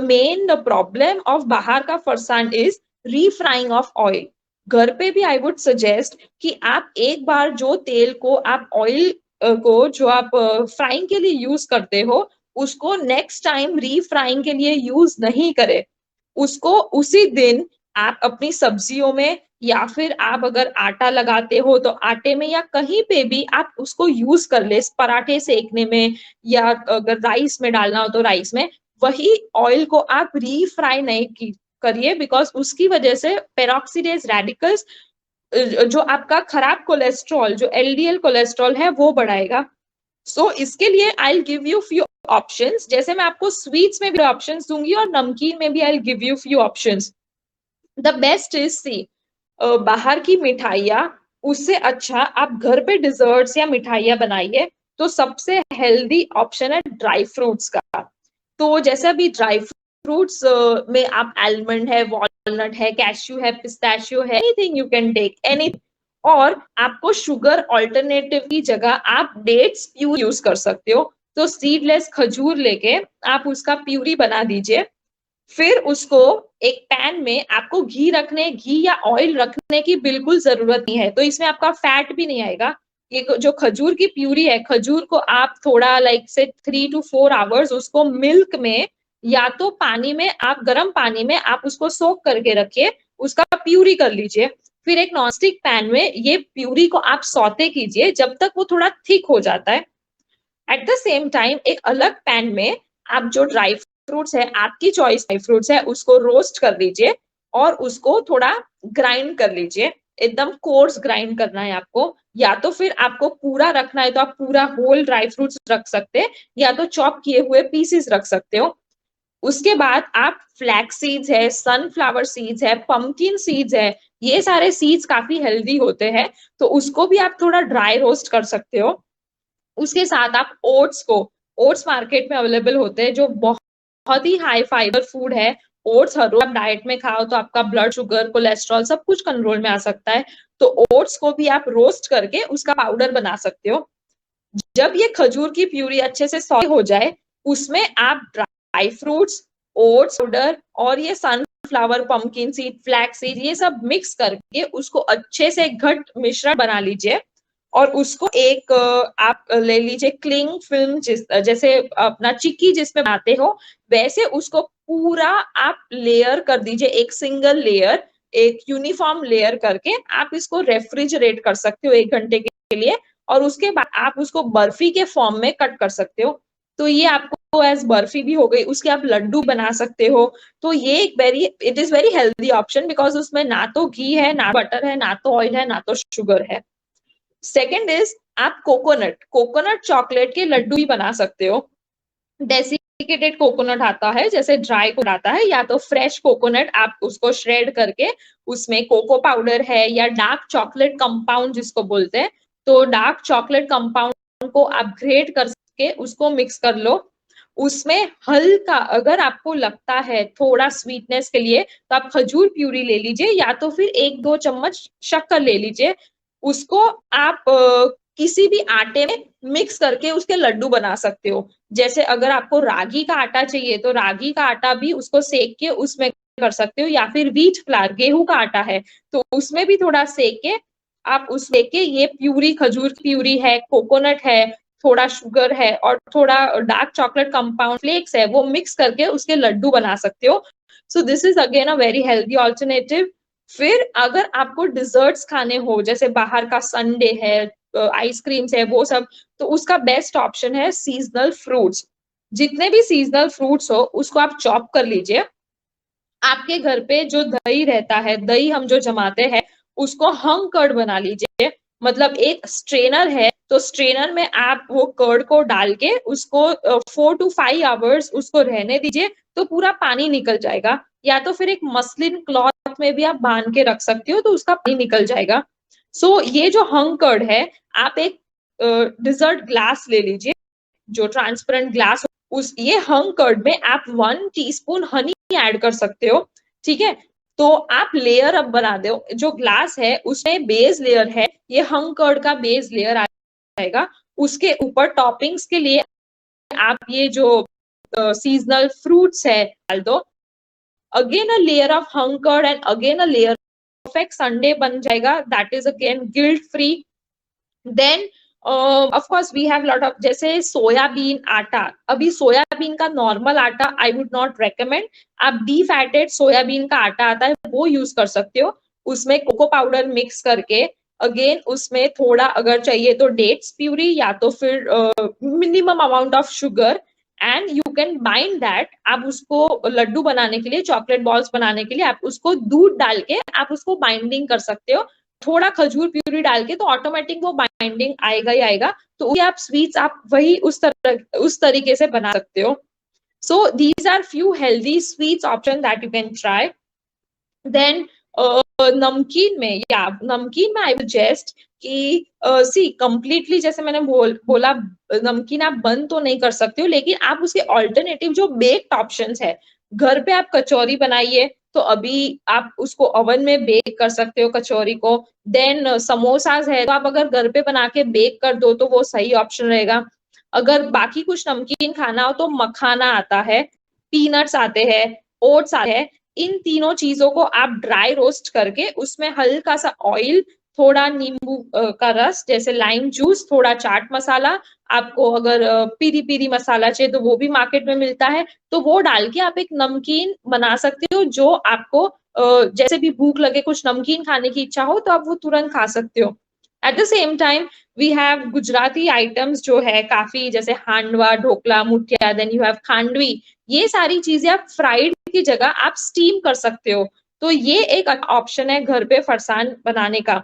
मेन प्रॉब्लम ऑफ बाहर का फरसान इज रीफ्राइंग ऑफ ऑयल। घर पे भी आई वुड सजेस्ट कि आप एक बार जो तेल को आप ऑयल को जो आप फ्राइंग के लिए यूज करते हो, उसको नेक्स्ट टाइम रीफ्राइंग के लिए यूज नहीं करें। उसको उसी दिन आप अपनी सब्जियों में, या फिर आप अगर आटा लगाते हो तो आटे में, या कहीं पे भी आप उसको यूज कर ले, पराठे सेकने में, या अगर राइस में डालना हो तो राइस में, वही ऑयल को आप रीफ्राई नहीं करिए, बिकॉज उसकी वजह से पेरोक्सीडेज रेडिकल्स, जो आपका खराब कोलेस्ट्रॉल, जो एलडीएल कोलेस्ट्रॉल है, वो बढ़ाएगा। इसके लिए आई गिव यू फ्यू ऑप्शंस, जैसे मैं आपको स्वीट्स में भी ऑप्शंस दूंगी और नमकीन में भी I give you few options. The best is see, बाहर की मिठाइयाँ, उससे अच्छा आप घर पे डिजर्ट्स या मिठाइयाँ बनाइए। तो सबसे हेल्दी ऑप्शन है ड्राई फ्रूट्स का। तो जैसे अभी ड्राई फ्रूट्स में आप आलमंड है, वॉलनट है, कैश्यू है, पिस्ताशियो है, anything you can take anything. और आपको शुगर ऑल्टरनेटिव की जगह आप डेट्स प्यूरी यूज कर सकते हो। तो सीडलेस खजूर लेके आप उसका प्यूरी बना दीजिए। फिर उसको एक पैन में आपको घी या ऑयल रखने की बिल्कुल जरूरत नहीं है, तो इसमें आपका फैट भी नहीं आएगा। ये जो खजूर की प्यूरी है, खजूर को आप थोड़ा लाइक से 3 to 4 आवर्स उसको मिल्क में या तो पानी में, आप गर्म पानी में आप उसको सोक करके रखिए, उसका प्यूरी कर लीजिए। फिर एक नॉनस्टिक पैन में ये प्यूरी को आप सौते कीजिए जब तक वो थोड़ा थिक हो जाता है। एट द सेम टाइम एक अलग पैन में आप जो ड्राई फ्रूट्स है, आपकी चॉइस ड्राई फ्रूट्स है, उसको रोस्ट कर लीजिए और उसको थोड़ा ग्राइंड कर लीजिए। एकदम कोर्स ग्राइंड करना है आपको, या तो फिर आपको पूरा रखना है तो आप पूरा होल ड्राई फ्रूट्स रख सकते हैं, या तो चॉप किए हुए पीसेस रख सकते हो। उसके बाद आप फ्लैक्स सीड्स है, सनफ्लावर सीड्स है, पंपकिन सीड्स है, ये सारे सीड्स काफी हेल्दी होते हैं, तो उसको भी आप थोड़ा ड्राई रोस्ट कर सकते हो। उसके साथ आप ओट्स मार्केट में अवेलेबल होते हैं, जो बहुत ही हाई फाइबर फूड है। ओट्स हर रोज आप डाइट में खाओ तो आपका ब्लड शुगर, कोलेस्ट्रॉल सब कुछ कंट्रोल में आ सकता है। तो ओट्स को भी आप रोस्ट करके उसका पाउडर बना सकते हो। जब ये खजूर की प्यूरी अच्छे से सॉटे हो जाए, उसमें आप ड्राई फ्रूट्स, ओट्स पाउडर और ये sunflower, pumpkin seed, flax seed, ये सब मिक्स करके उसको अच्छे से घट मिश्रण बना लीजिए। और उसको एक आप ले लीजिए क्लिंग फिल्म, जैसे अपना चिक्की जिसमें बनाते हो, वैसे उसको पूरा आप लेयर कर दीजिए, एक सिंगल लेयर, एक यूनिफॉर्म लेयर करके आप इसको रेफ्रिजरेट कर सकते हो 1 घंटे के लिए। और उसके बाद आप उसको बर्फी के फॉर्म में कट कर सकते हो। तो ये आपको एज बर्फी भी हो गई, उसके आप लड्डू बना सकते हो। तो ये एक it is very healthy option, because उसमें ना तो घी है, ना बटर है, ना तो ऑयल है, ना तो शुगर है। सेकेंड इज आप कोकोनट चॉकलेट के लड्डू भी बना सकते हो। डेसिकेटेड कोकोनट आता है, जैसे ड्राई कोकोनट आता है, या तो फ्रेश कोकोनट आप उसको श्रेड करके उसमें कोको पाउडर है या डार्क चॉकलेट कंपाउंड जिसको बोलते हैं, तो डार्क चॉकलेट कंपाउंड को आप ग्रेट करके उसको मिक्स कर लो। उसमें हल्का, अगर आपको लगता है थोड़ा स्वीटनेस के लिए, तो आप खजूर प्यूरी ले लीजिए, या तो फिर 1-2 चम्मच शक्कर ले लीजिए। उसको आप किसी भी आटे में मिक्स करके उसके लड्डू बना सकते हो। जैसे अगर आपको रागी का आटा चाहिए तो रागी का आटा भी उसको सेक के उसमें कर सकते हो, या फिर व्हीट फ्लावर, गेहूं का आटा है तो उसमें भी थोड़ा सेक के आप उस लेके ये प्यूरी, खजूर की प्यूरी है, कोकोनट है, थोड़ा शुगर है और थोड़ा डार्क चॉकलेट कंपाउंड फ्लेक्स है, वो मिक्स करके उसके लड्डू बना सकते हो। So this is again a very healthy alternative. फिर अगर आपको डिजर्ट्स खाने हो, जैसे बाहर का संडे है, आइसक्रीम्स है, वो सब, तो उसका बेस्ट ऑप्शन है सीजनल फ्रूट्स। जितने भी सीजनल फ्रूट्स हो उसको आप चॉप कर लीजिए। आपके घर पे जो दही रहता है, दही हम जो जमाते हैं, उसको हंग कर्ड बना लीजिए। मतलब एक स्ट्रेनर है तो स्ट्रेनर में आप वो कर्ड को डाल के उसको 4 to 5 आवर्स उसको रहने दीजिए, तो पूरा पानी निकल जाएगा। या तो फिर एक मसलिन क्लॉथ में भी आप बांध के रख सकते हो, तो उसका पानी निकल जाएगा। सो ये जो हंग कर्ड है, आप एक डिजर्ट ग्लास ले लीजिए, जो ट्रांसपेरेंट ग्लास, उस ये हंग कर्ड में आप 1 टीस्पून हनी ऐड कर सकते हो। ठीक है, तो आप लेयर अब बना दो। जो ग्लास है उसमें बेस लेयर है, ये हंग कर्ड का बेस लेयर आ जाएगा। उसके ऊपर टॉपिंग्स के लिए आप ये जो सीजनल फ्रूट्स है डाल दो। Again a layer of hung curd and again a layer, perfect sundae बन जाएगा। That is again guilt free. Then of course we have lot of, जैसे सोयाबीन आटा। अभी सोयाबीन का नॉर्मल आटा आई वुड नॉट रेकमेंड, आप डीफैटेड सोयाबीन का आटा आता है वो यूज कर सकते हो। उसमें कोको पाउडर मिक्स करके, अगेन उसमें थोड़ा अगर चाहिए तो डेट्स प्यूरी, या तो फिर minimum amount of sugar, and you can bind that. आप उसको लड्डू बनाने के लिए, चॉकलेट बॉल्स बनाने के लिए आप उसको दूध डाल के आप उसको बाइंडिंग कर सकते हो। थोड़ा खजूर प्यूरी डाल के, तो ऑटोमेटिक वो बाइंडिंग आएगा ही आएगा। तो आप स्वीट्स आप वही उस तरीके से बना सकते हो। So these are few healthy sweets option that you can try. Then नमकीन में आई सजेस्ट कि सी कंप्लीटली, जैसे मैंने बोला नमकीन आप बंद तो नहीं कर सकते हो, लेकिन आप उसके ऑल्टरनेटिव जो बेक्ड ऑप्शंस है, घर पे आप कचौरी बनाइए, तो अभी आप उसको ओवन में बेक कर सकते हो कचौरी को। देन समोसाज है, तो आप अगर घर पे बना के बेक कर दो तो वो सही ऑप्शन रहेगा। अगर बाकी कुछ नमकीन खाना हो तो मखाना आता है, पीनट्स आते हैं, ओट्स आते हैं। इन तीनों चीजों को आप ड्राई रोस्ट करके उसमें हल्का सा ऑयल, थोड़ा नींबू का रस जैसे लाइम जूस, थोड़ा चाट मसाला, आपको अगर पीरी पीरी मसाला चाहिए तो वो भी मार्केट में मिलता है, तो वो डाल के आप एक नमकीन बना सकते हो जो आपको जैसे भी भूख लगे कुछ नमकीन खाने की इच्छा हो तो आप वो तुरंत खा सकते हो। At the same time we have Gujarati items जो है काफी, जैसे हांडवा, ढोकला, मुठिया, देन यू हैव खांडवी। ये सारी चीजें आप फ्राइड की जगह आप स्टीम कर सकते हो, तो ये एक ऑप्शन है घर पे फरसान बनाने का।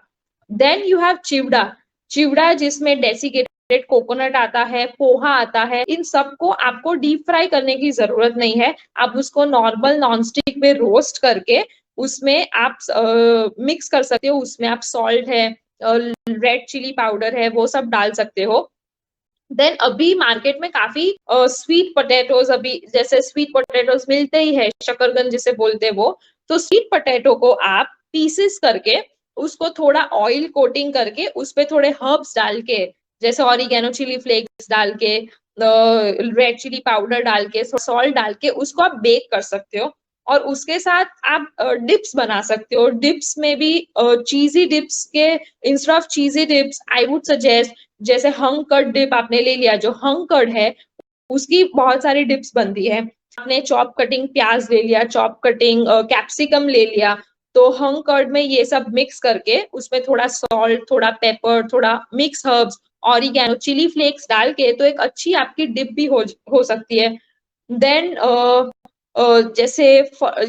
देन यू हैव चिवड़ा। चिवड़ा जिसमें डेसिकेटेड कोकोनट आता है, पोहा आता है, इन सबको आपको डीप फ्राई करने की जरूरत नहीं है। आप उसको नॉर्मल नॉन स्टिक में रोस्ट करके उसमें आप मिक्स कर सकते हो। उसमें आप सॉल्ट है, रेड चिली पाउडर है, वो सब डाल सकते हो। देन अभी मार्केट में काफी स्वीट पोटैटोज, अभी जैसे स्वीट पोटैटोज मिलते ही है, शकरगंद जिसे बोलते हैं वो। तो स्वीट पोटैटो को आप पीसेस करके उसको थोड़ा ऑयल कोटिंग करके उस पे थोड़े हर्ब्स डाल के, जैसे ऑरिगेनो, चिली फ्लेक्स डाल के, रेड चिली पाउडर डाल के, सॉल्ट डाल के उसको आप बेक कर सकते हो। और उसके साथ आप डिप्स बना सकते हो। डिप्स में भी चीजी डिप्स के instead of cheesy dips I would suggest, जैसे हंग कर्ड डिप आपने ले लिया, जो हंग कर्ड है उसकी बहुत सारी डिप्स बनती है। आपने चॉप कटिंग प्याज ले लिया, चॉप कटिंग कैप्सिकम ले लिया, तो हंग कर्ड में ये सब मिक्स करके उसमें थोड़ा सॉल्ट, थोड़ा पेपर, थोड़ा mix herbs, oregano, chili flakes डाल के तो एक अच्छी आपकी डिप भी हो सकती है। देन जैसे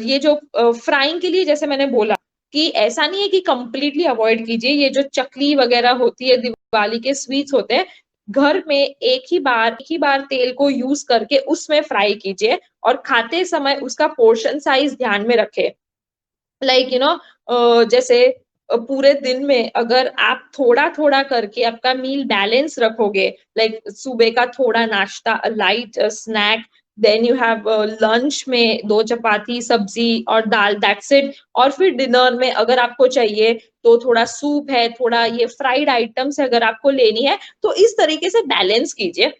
ये जो फ्राइंग के लिए जैसे मैंने बोला कि ऐसा नहीं है कि कंप्लीटली अवॉइड कीजिए, ये जो चकली वगैरह होती है, दिवाली के स्वीट्स होते हैं, घर में एक ही बार तेल को यूज करके उसमें फ्राई कीजिए और खाते समय उसका पोर्शन साइज ध्यान में रखें। लाइक यू नो, जैसे पूरे दिन में अगर आप थोड़ा थोड़ा करके आपका मील बैलेंस रखोगे, लाइक सुबह का थोड़ा नाश्ता, light snack, then you have lunch में 2 चपाती, सब्जी और दाल, दैट्स इट। और फिर डिनर में अगर आपको चाहिए तो थोड़ा सूप है, थोड़ा ये फ्राइड आइटम्स अगर आपको लेनी है, तो इस तरीके से बैलेंस कीजिए।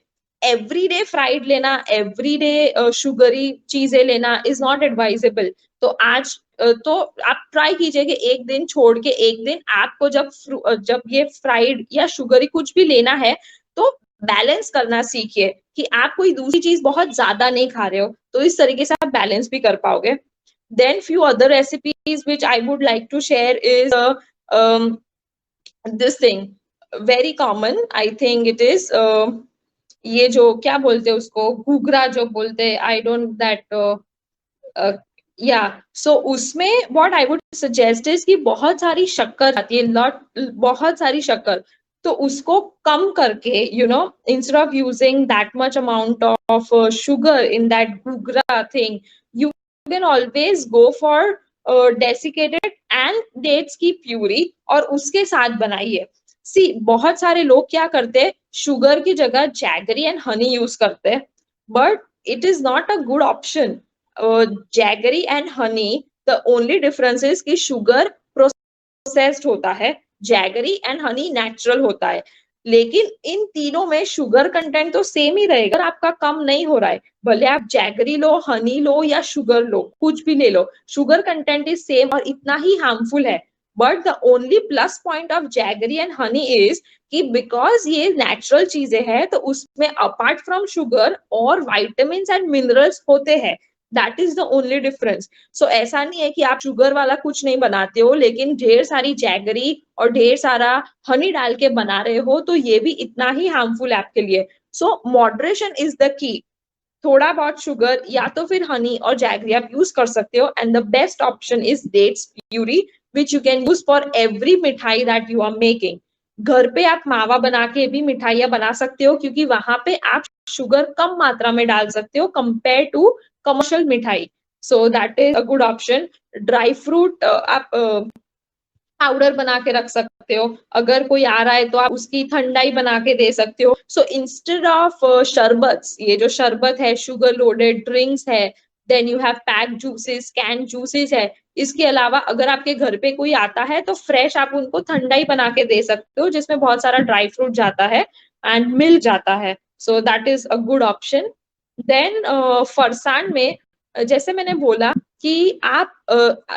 एवरीडे फ्राइड लेना, एवरीडे शुगरी चीजें लेना इज नॉट एडवाइजेबल। तो आज तो आप ट्राई कीजिए कि एक दिन छोड़ के एक दिन आपको जब ये फ्राइड या शुगरी कुछ भी लेना है तो बैलेंस करना सीखिए कि आप कोई दूसरी चीज बहुत ज्यादा नहीं खा रहे हो, तो इस तरीके से आप बैलेंस भी कर पाओगे। Then few other recipes which I would like to share is this thing, very common, I think it is, ये जो क्या बोलते हैं उसको, घूघरा जो बोलते हैं, आई डोंट दैट या सो उसमें what I would suggest is कि बहुत सारी शक्कर आती है, लॉट, बहुत सारी शक्कर, तो उसको कम करके, you know, instead of using that much amount of sugar in that ghughra thing, you can always go for desiccated and dates की प्यूरी और उसके साथ बनाइए। सी बहुत सारे लोग क्या करते हैं, शुगर की जगह जैगरी एंड हनी यूज करते हैं, but it is not a good option. Jaggery and Honey, the only difference is कि शुगर प्रोसेस्ड होता है, जैगरी एंड हनी नेचुरल होता है। लेकिन इन तीनों में शुगर कंटेंट तो सेम ही रहेगा, आपका कम नहीं हो रहा है, भले आप जैगरी लो, हनी लो या शुगर लो, कुछ भी ले लो, शुगर कंटेंट इज सेम और इतना ही हार्मफुल है। But the only plus point of jaggery and honey is कि बिकॉज ये नेचुरल चीजें हैं तो उसमें अपार्ट फ्रॉम शुगर और विटामिन एंड मिनरल्स होते हैं, that is the only difference. So ऐसा नहीं है कि आप शुगर वाला कुछ नहीं बनाते हो लेकिन ढेर सारी जैगरी और ढेर सारा हनी डाल के बना रहे हो, तो ये भी इतना ही हार्मफुल है आपके लिए। सो मॉडरेशन इज द की। थोड़ा बहुत शुगर या तो फिर हनी और जैगरी आप यूज कर सकते हो, and the best option is dates puree which you can use for every मिठाई दैट यू आर मेकिंग। घर पे आप मावा बना के भी मिठाइयां बना सकते हो क्योंकि वहां पे आप शुगर कम मात्रा में डाल सकते हो कंपेयर टू कमर्शियल मिठाई, सो that is a good option. Dry fruit आप पाउडर बना के रख सकते हो, अगर कोई आ रहा है तो आप उसकी ठंडाई बना के दे सकते हो। सो इंस्टेड ऑफ शरबत, ये जो शरबत है, शुगर लोडेड ड्रिंक्स है, then you have packed juices, can juices है। इसके अलावा अगर आपके घर पे कोई आता है तो फ्रेश आप उनको ठंडा ही बना के दे सकते हो, जिसमें बहुत सारा ड्राई फ्रूट जाता है एंड मिल जाता है। So that is a good option. Then फरसान में जैसे मैंने बोला कि आप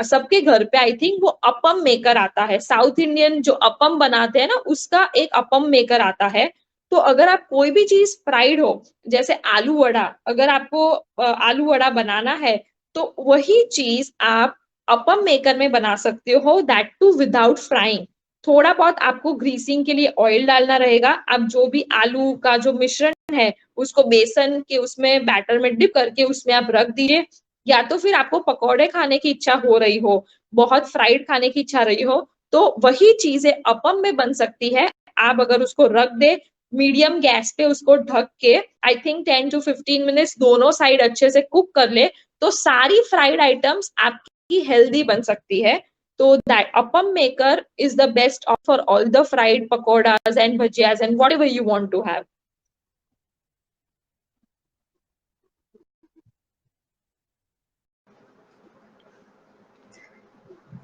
सबके घर पे आई थिंक वो अपम मेकर आता है, साउथ इंडियन जो अपम बनाते हैं ना उसका एक अपम मेकर आता है। तो अगर आप कोई भी चीज फ्राइड हो, जैसे आलू वड़ा, अगर आपको आलू वड़ा बनाना है तो वही चीज आप अपम मेकर में बना सकते हो, दैट टू विदाउट फ्राइंग। थोड़ा बहुत आपको ग्रीसिंग के लिए ऑयल डालना रहेगा। आप जो भी आलू का जो मिश्रण है उसको बेसन के उसमें बैटर में डिप करके उसमें आप रख दीजिए। या तो फिर आपको पकौड़े खाने की इच्छा हो रही हो, बहुत फ्राइड खाने की इच्छा रही हो, तो वही चीजें अपम में बन सकती है। आप अगर उसको रख दे मीडियम गैस पे, उसको ढक के आई थिंक 10 to 15 मिनट्स दोनों साइड अच्छे से कुक कर ले, तो सारी फ्राइड आइटम्स आपकी हेल्दी बन सकती है। तो that appam maker is the best for all the fried pakoras and bhajias and whatever you want to have.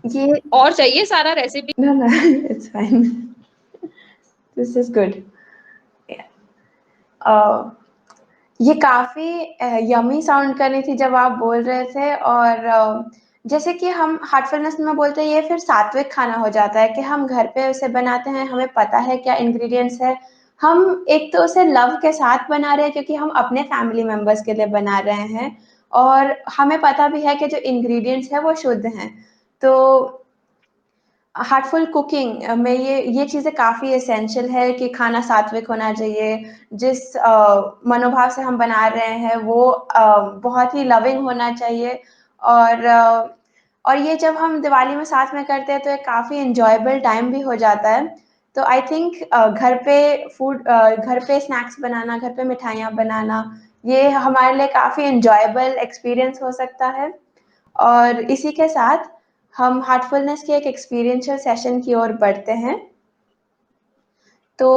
ये और चाहिए सारा recipe? No, no, it's fine. This is good. Yeah. ये काफ़ी यम्मी साउंड कर रही थी जब आप बोल रहे थे, और जैसे कि हम हार्टफुलनेस में बोलते हैं, ये फिर सात्विक खाना हो जाता है कि हम घर पे उसे बनाते हैं, हमें पता है क्या इंग्रेडिएंट्स है। हम एक तो उसे लव के साथ बना रहे हैं क्योंकि हम अपने फैमिली मेंबर्स के लिए बना रहे हैं, और हमें पता भी है कि जो इंग्रेडिएंट्स हैं वो शुद्ध हैं। तो हार्टफुल कुकिंग में ये चीज़ें काफ़ी एसेंशियल है कि खाना सात्विक होना चाहिए। जिस मनोभाव से हम बना रहे हैं वो बहुत ही लविंग होना चाहिए, और और ये जब हम दिवाली में साथ में करते हैं तो एक काफ़ी एन्जॉयबल टाइम भी हो जाता है। तो आई थिंक घर पे स्नैक्स बनाना, घर पे मिठाइयाँ बनाना, ये हमारे लिए काफ़ी एन्जॉयबल एक्सपीरियंस हो सकता है। और इसी के साथ हम हार्टफुलनेस के एक एक्सपीरियंशियल सेशन की ओर बढ़ते हैं। तो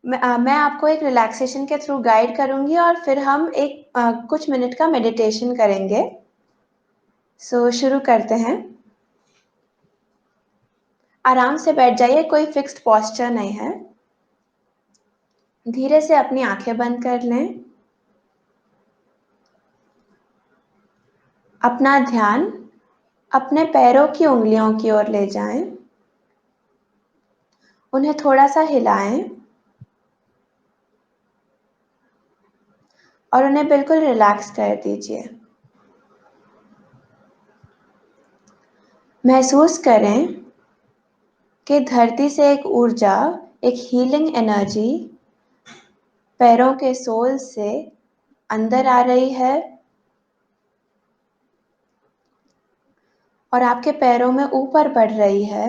मैं आपको एक रिलैक्सेशन के थ्रू गाइड करूँगी और फिर हम एक कुछ मिनट का मेडिटेशन करेंगे। सो शुरू करते हैं। आराम से बैठ जाइए, कोई फिक्स्ड पोस्चर नहीं है। धीरे से अपनी आँखें बंद कर लें। अपना ध्यान अपने पैरों की उँगलियों की ओर ले जाएँ। उन्हें थोड़ा-सा हिलाएँ और उन्हें बिल्कुल रिलैक्स कर दीजिए। महसूस करें कि धरती से एक ऊर्जा, एक हीलिंग एनर्जी पैरों के सोल से अंदर आ रही है और आपके पैरों में ऊपर बढ़ रही है।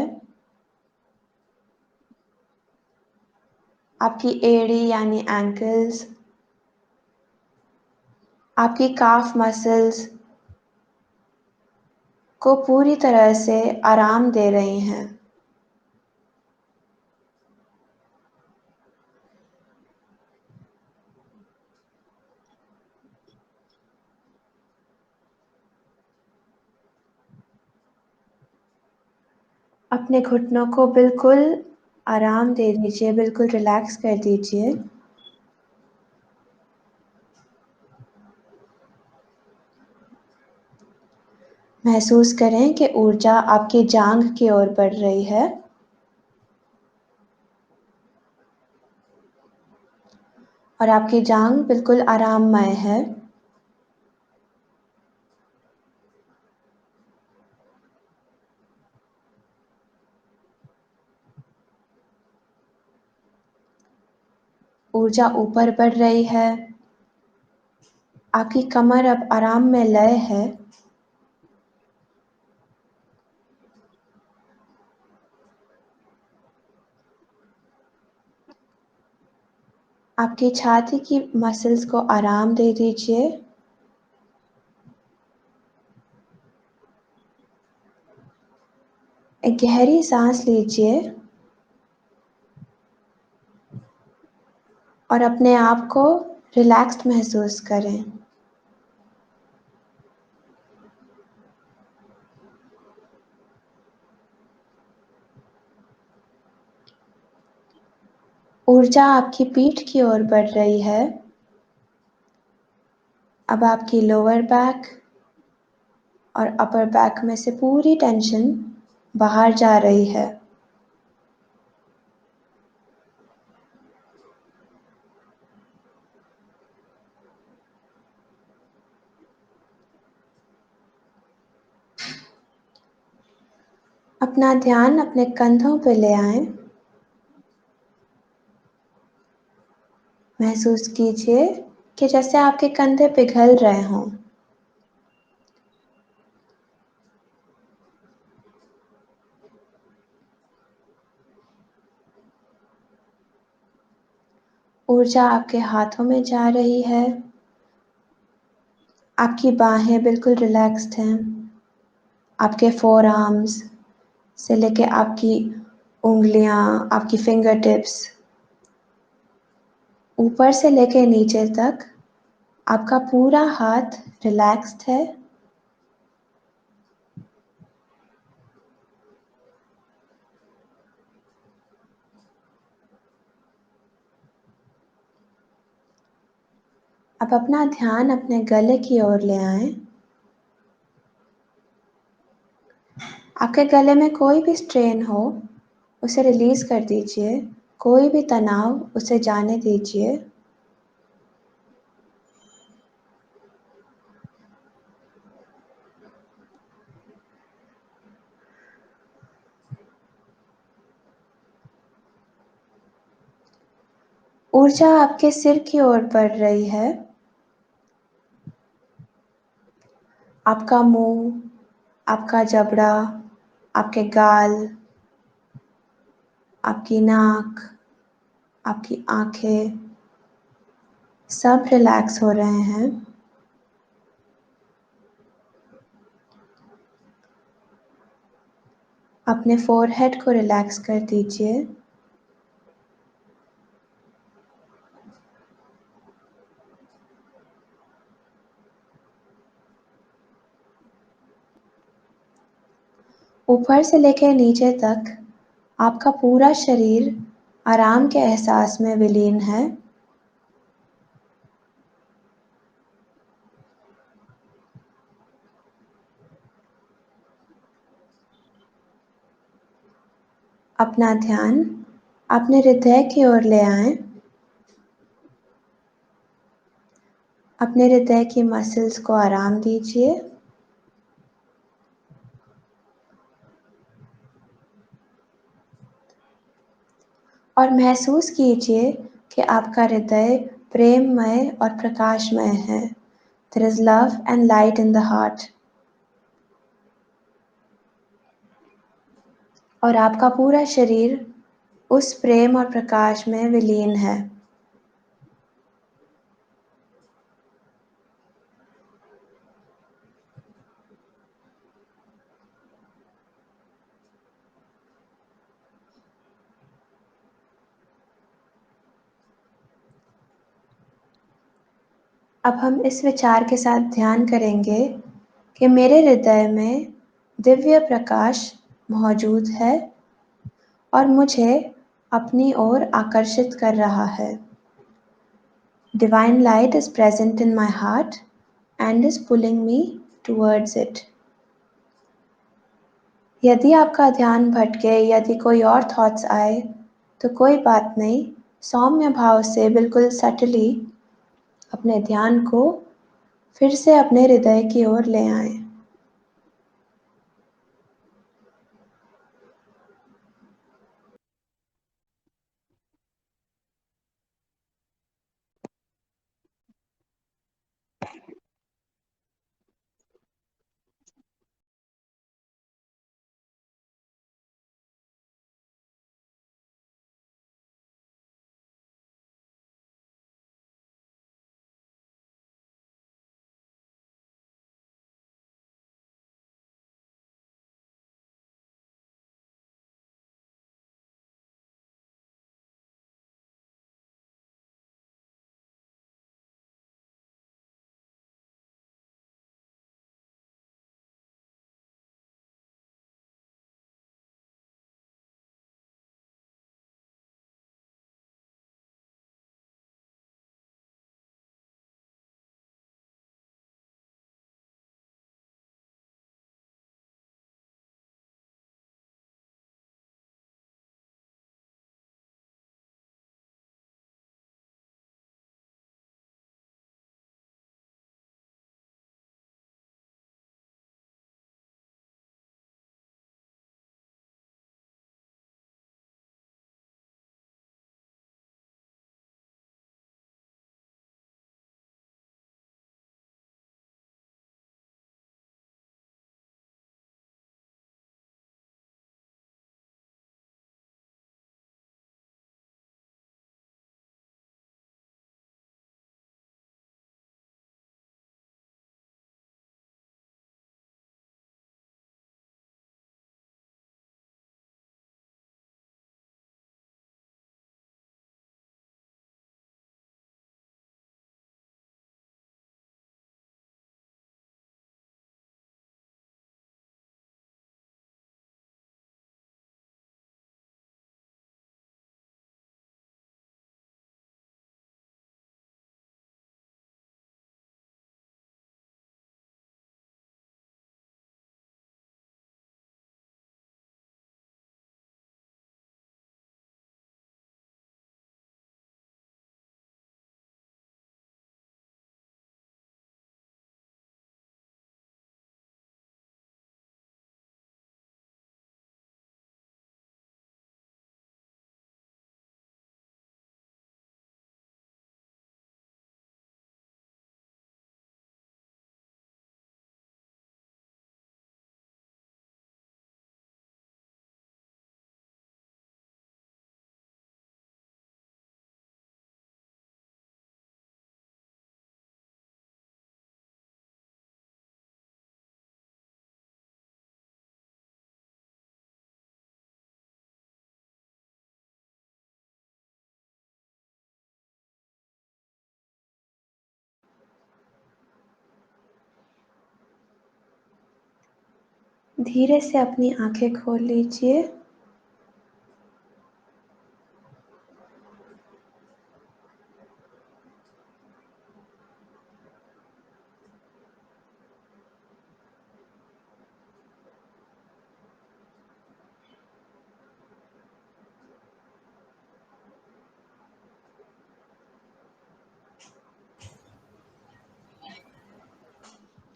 आपकी एड़ी यानी एंकल्स, आपकी काफ मसल्स को पूरी तरह से आराम दे रही हैं। अपने घुटनों को बिल्कुल आराम दे दीजिए, बिल्कुल रिलैक्स कर दीजिए। महसूस करें कि ऊर्जा आपकी जांघ की ओर बढ़ रही है और आपकी जांघ बिल्कुल आराममय है। ऊर्जा ऊपर बढ़ रही है। आपकी कमर अब आराम में लय है। आपकी छाती की मसल्स को आराम दे दीजिए। एक गहरी सांस लीजिए और अपने आप को रिलैक्स्ड महसूस करें। ऊर्जा आपकी पीठ की ओर बढ़ रही है। अब आपकी लोअर बैक और अपर बैक में से पूरी टेंशन बाहर जा रही है। अपना ध्यान अपने कंधों पे ले आएं। महसूस कीजिए कि जैसे आपके कंधे पिघल रहे हों। ऊर्जा आपके हाथों में जा रही है। आपकी बाहें बिल्कुल रिलैक्स्ड हैं। आपके फोर आर्म्स से लेके आपकी उंगलियां, आपकी फिंगर टिप्स, ऊपर से लेके नीचे तक आपका पूरा हाथ रिलैक्स्ड है। अब अपना ध्यान अपने गले की ओर ले आएं। आपके गले में कोई भी स्ट्रेन हो उसे रिलीज कर दीजिए। कोई भी तनाव उसे जाने दीजिए। ऊर्जा आपके सिर की ओर बढ़ रही है। आपका मुंह, आपका जबड़ा, आपके गाल, आपकी नाक, आपकी आंखें सब रिलैक्स हो रहे हैं। अपने फोरहेड को रिलैक्स कर दीजिए। ऊपर से लेकर नीचे तक आपका पूरा शरीर आराम के एहसास में विलीन है। अपना ध्यान अपने हृदय की ओर ले आएं। अपने हृदय की मसल्स को आराम दीजिए। और महसूस कीजिए कि आपका हृदय प्रेममय और प्रकाशमय है। There is love and light in the heart. और आपका पूरा शरीर उस प्रेम और प्रकाश में विलीन है। अब हम इस विचार के साथ ध्यान करेंगे कि मेरे हृदय में दिव्य प्रकाश मौजूद है और मुझे अपनी ओर आकर्षित कर रहा है। Divine light is present in my heart and is pulling me towards it. यदि आपका ध्यान भटके, यदि कोई और थॉट्स आए, तो कोई बात नहीं। सौम्य भाव से बिल्कुल सटली अपने ध्यान को फिर से अपने हृदय की ओर ले आएं। धीरे से अपनी आँखें खोल लीजिए।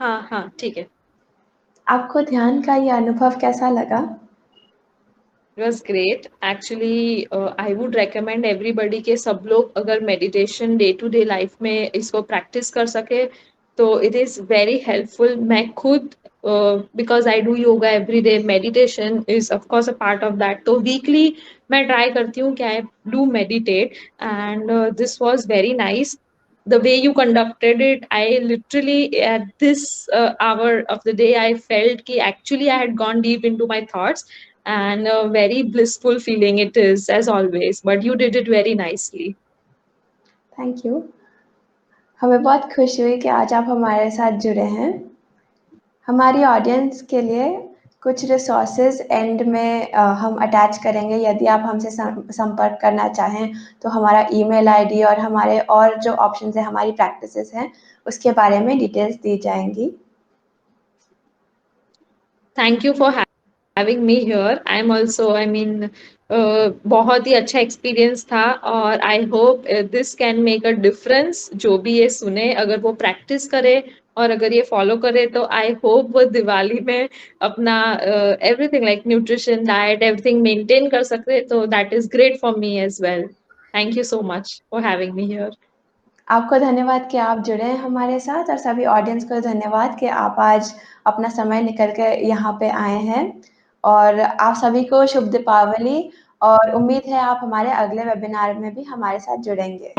हाँ, हाँ, ठीक है। आपको ध्यान का ये अनुभव कैसा लगा? It was great. Actually, I would recommend everybody के सब लोग अगर meditation day to day life में इसको practice कर सके तो it is very helpful. मैं खुद because I do yoga every day, meditation is of course a part of that. तो weekly मैं try करती हूँ कि I do meditate and this was very nice. The way you conducted it, I literally at this hour of the day I felt कि actually I had gone deep into my thoughts and a very blissful feeling it is as always, but you did it very nicely. Thank you. हमें बहुत खुशी हुई कि आज आप हमारे साथ जुड़े हैं। हमारी ऑडियंस के लिए कुछ रिसोर्सेज एंड में हम अटैच करेंगे। यदि आप हमसे संपर्क करना चाहें तो हमारा ईमेल आईडी और हमारे और जो ऑप्शंस हैं, हमारी प्रैक्टिसेस हैं, उसके बारे में डिटेल्स दी जाएंगी। Thank you for having me here. I'm also, I mean, बहुत ही अच्छा एक्सपीरियंस था और I hope this can make a difference. जो भी ये सुने अगर वो प्रैक्टिस करे और अगर ये फॉलो करे तो आई होप वो दिवाली में अपना everything like nutrition diet everything maintain कर सकते। तो that is great for me as well. Thank you so much for having me here. आपको धन्यवाद कि आप जुड़े हैं हमारे साथ, और सभी ऑडियंस को धन्यवाद कि आप आज अपना समय निकल के यहाँ पे आए हैं। और आप सभी को शुभ दीपावली, और उम्मीद है आप हमारे अगले वेबिनार में भी हमारे साथ जुड़ेंगे।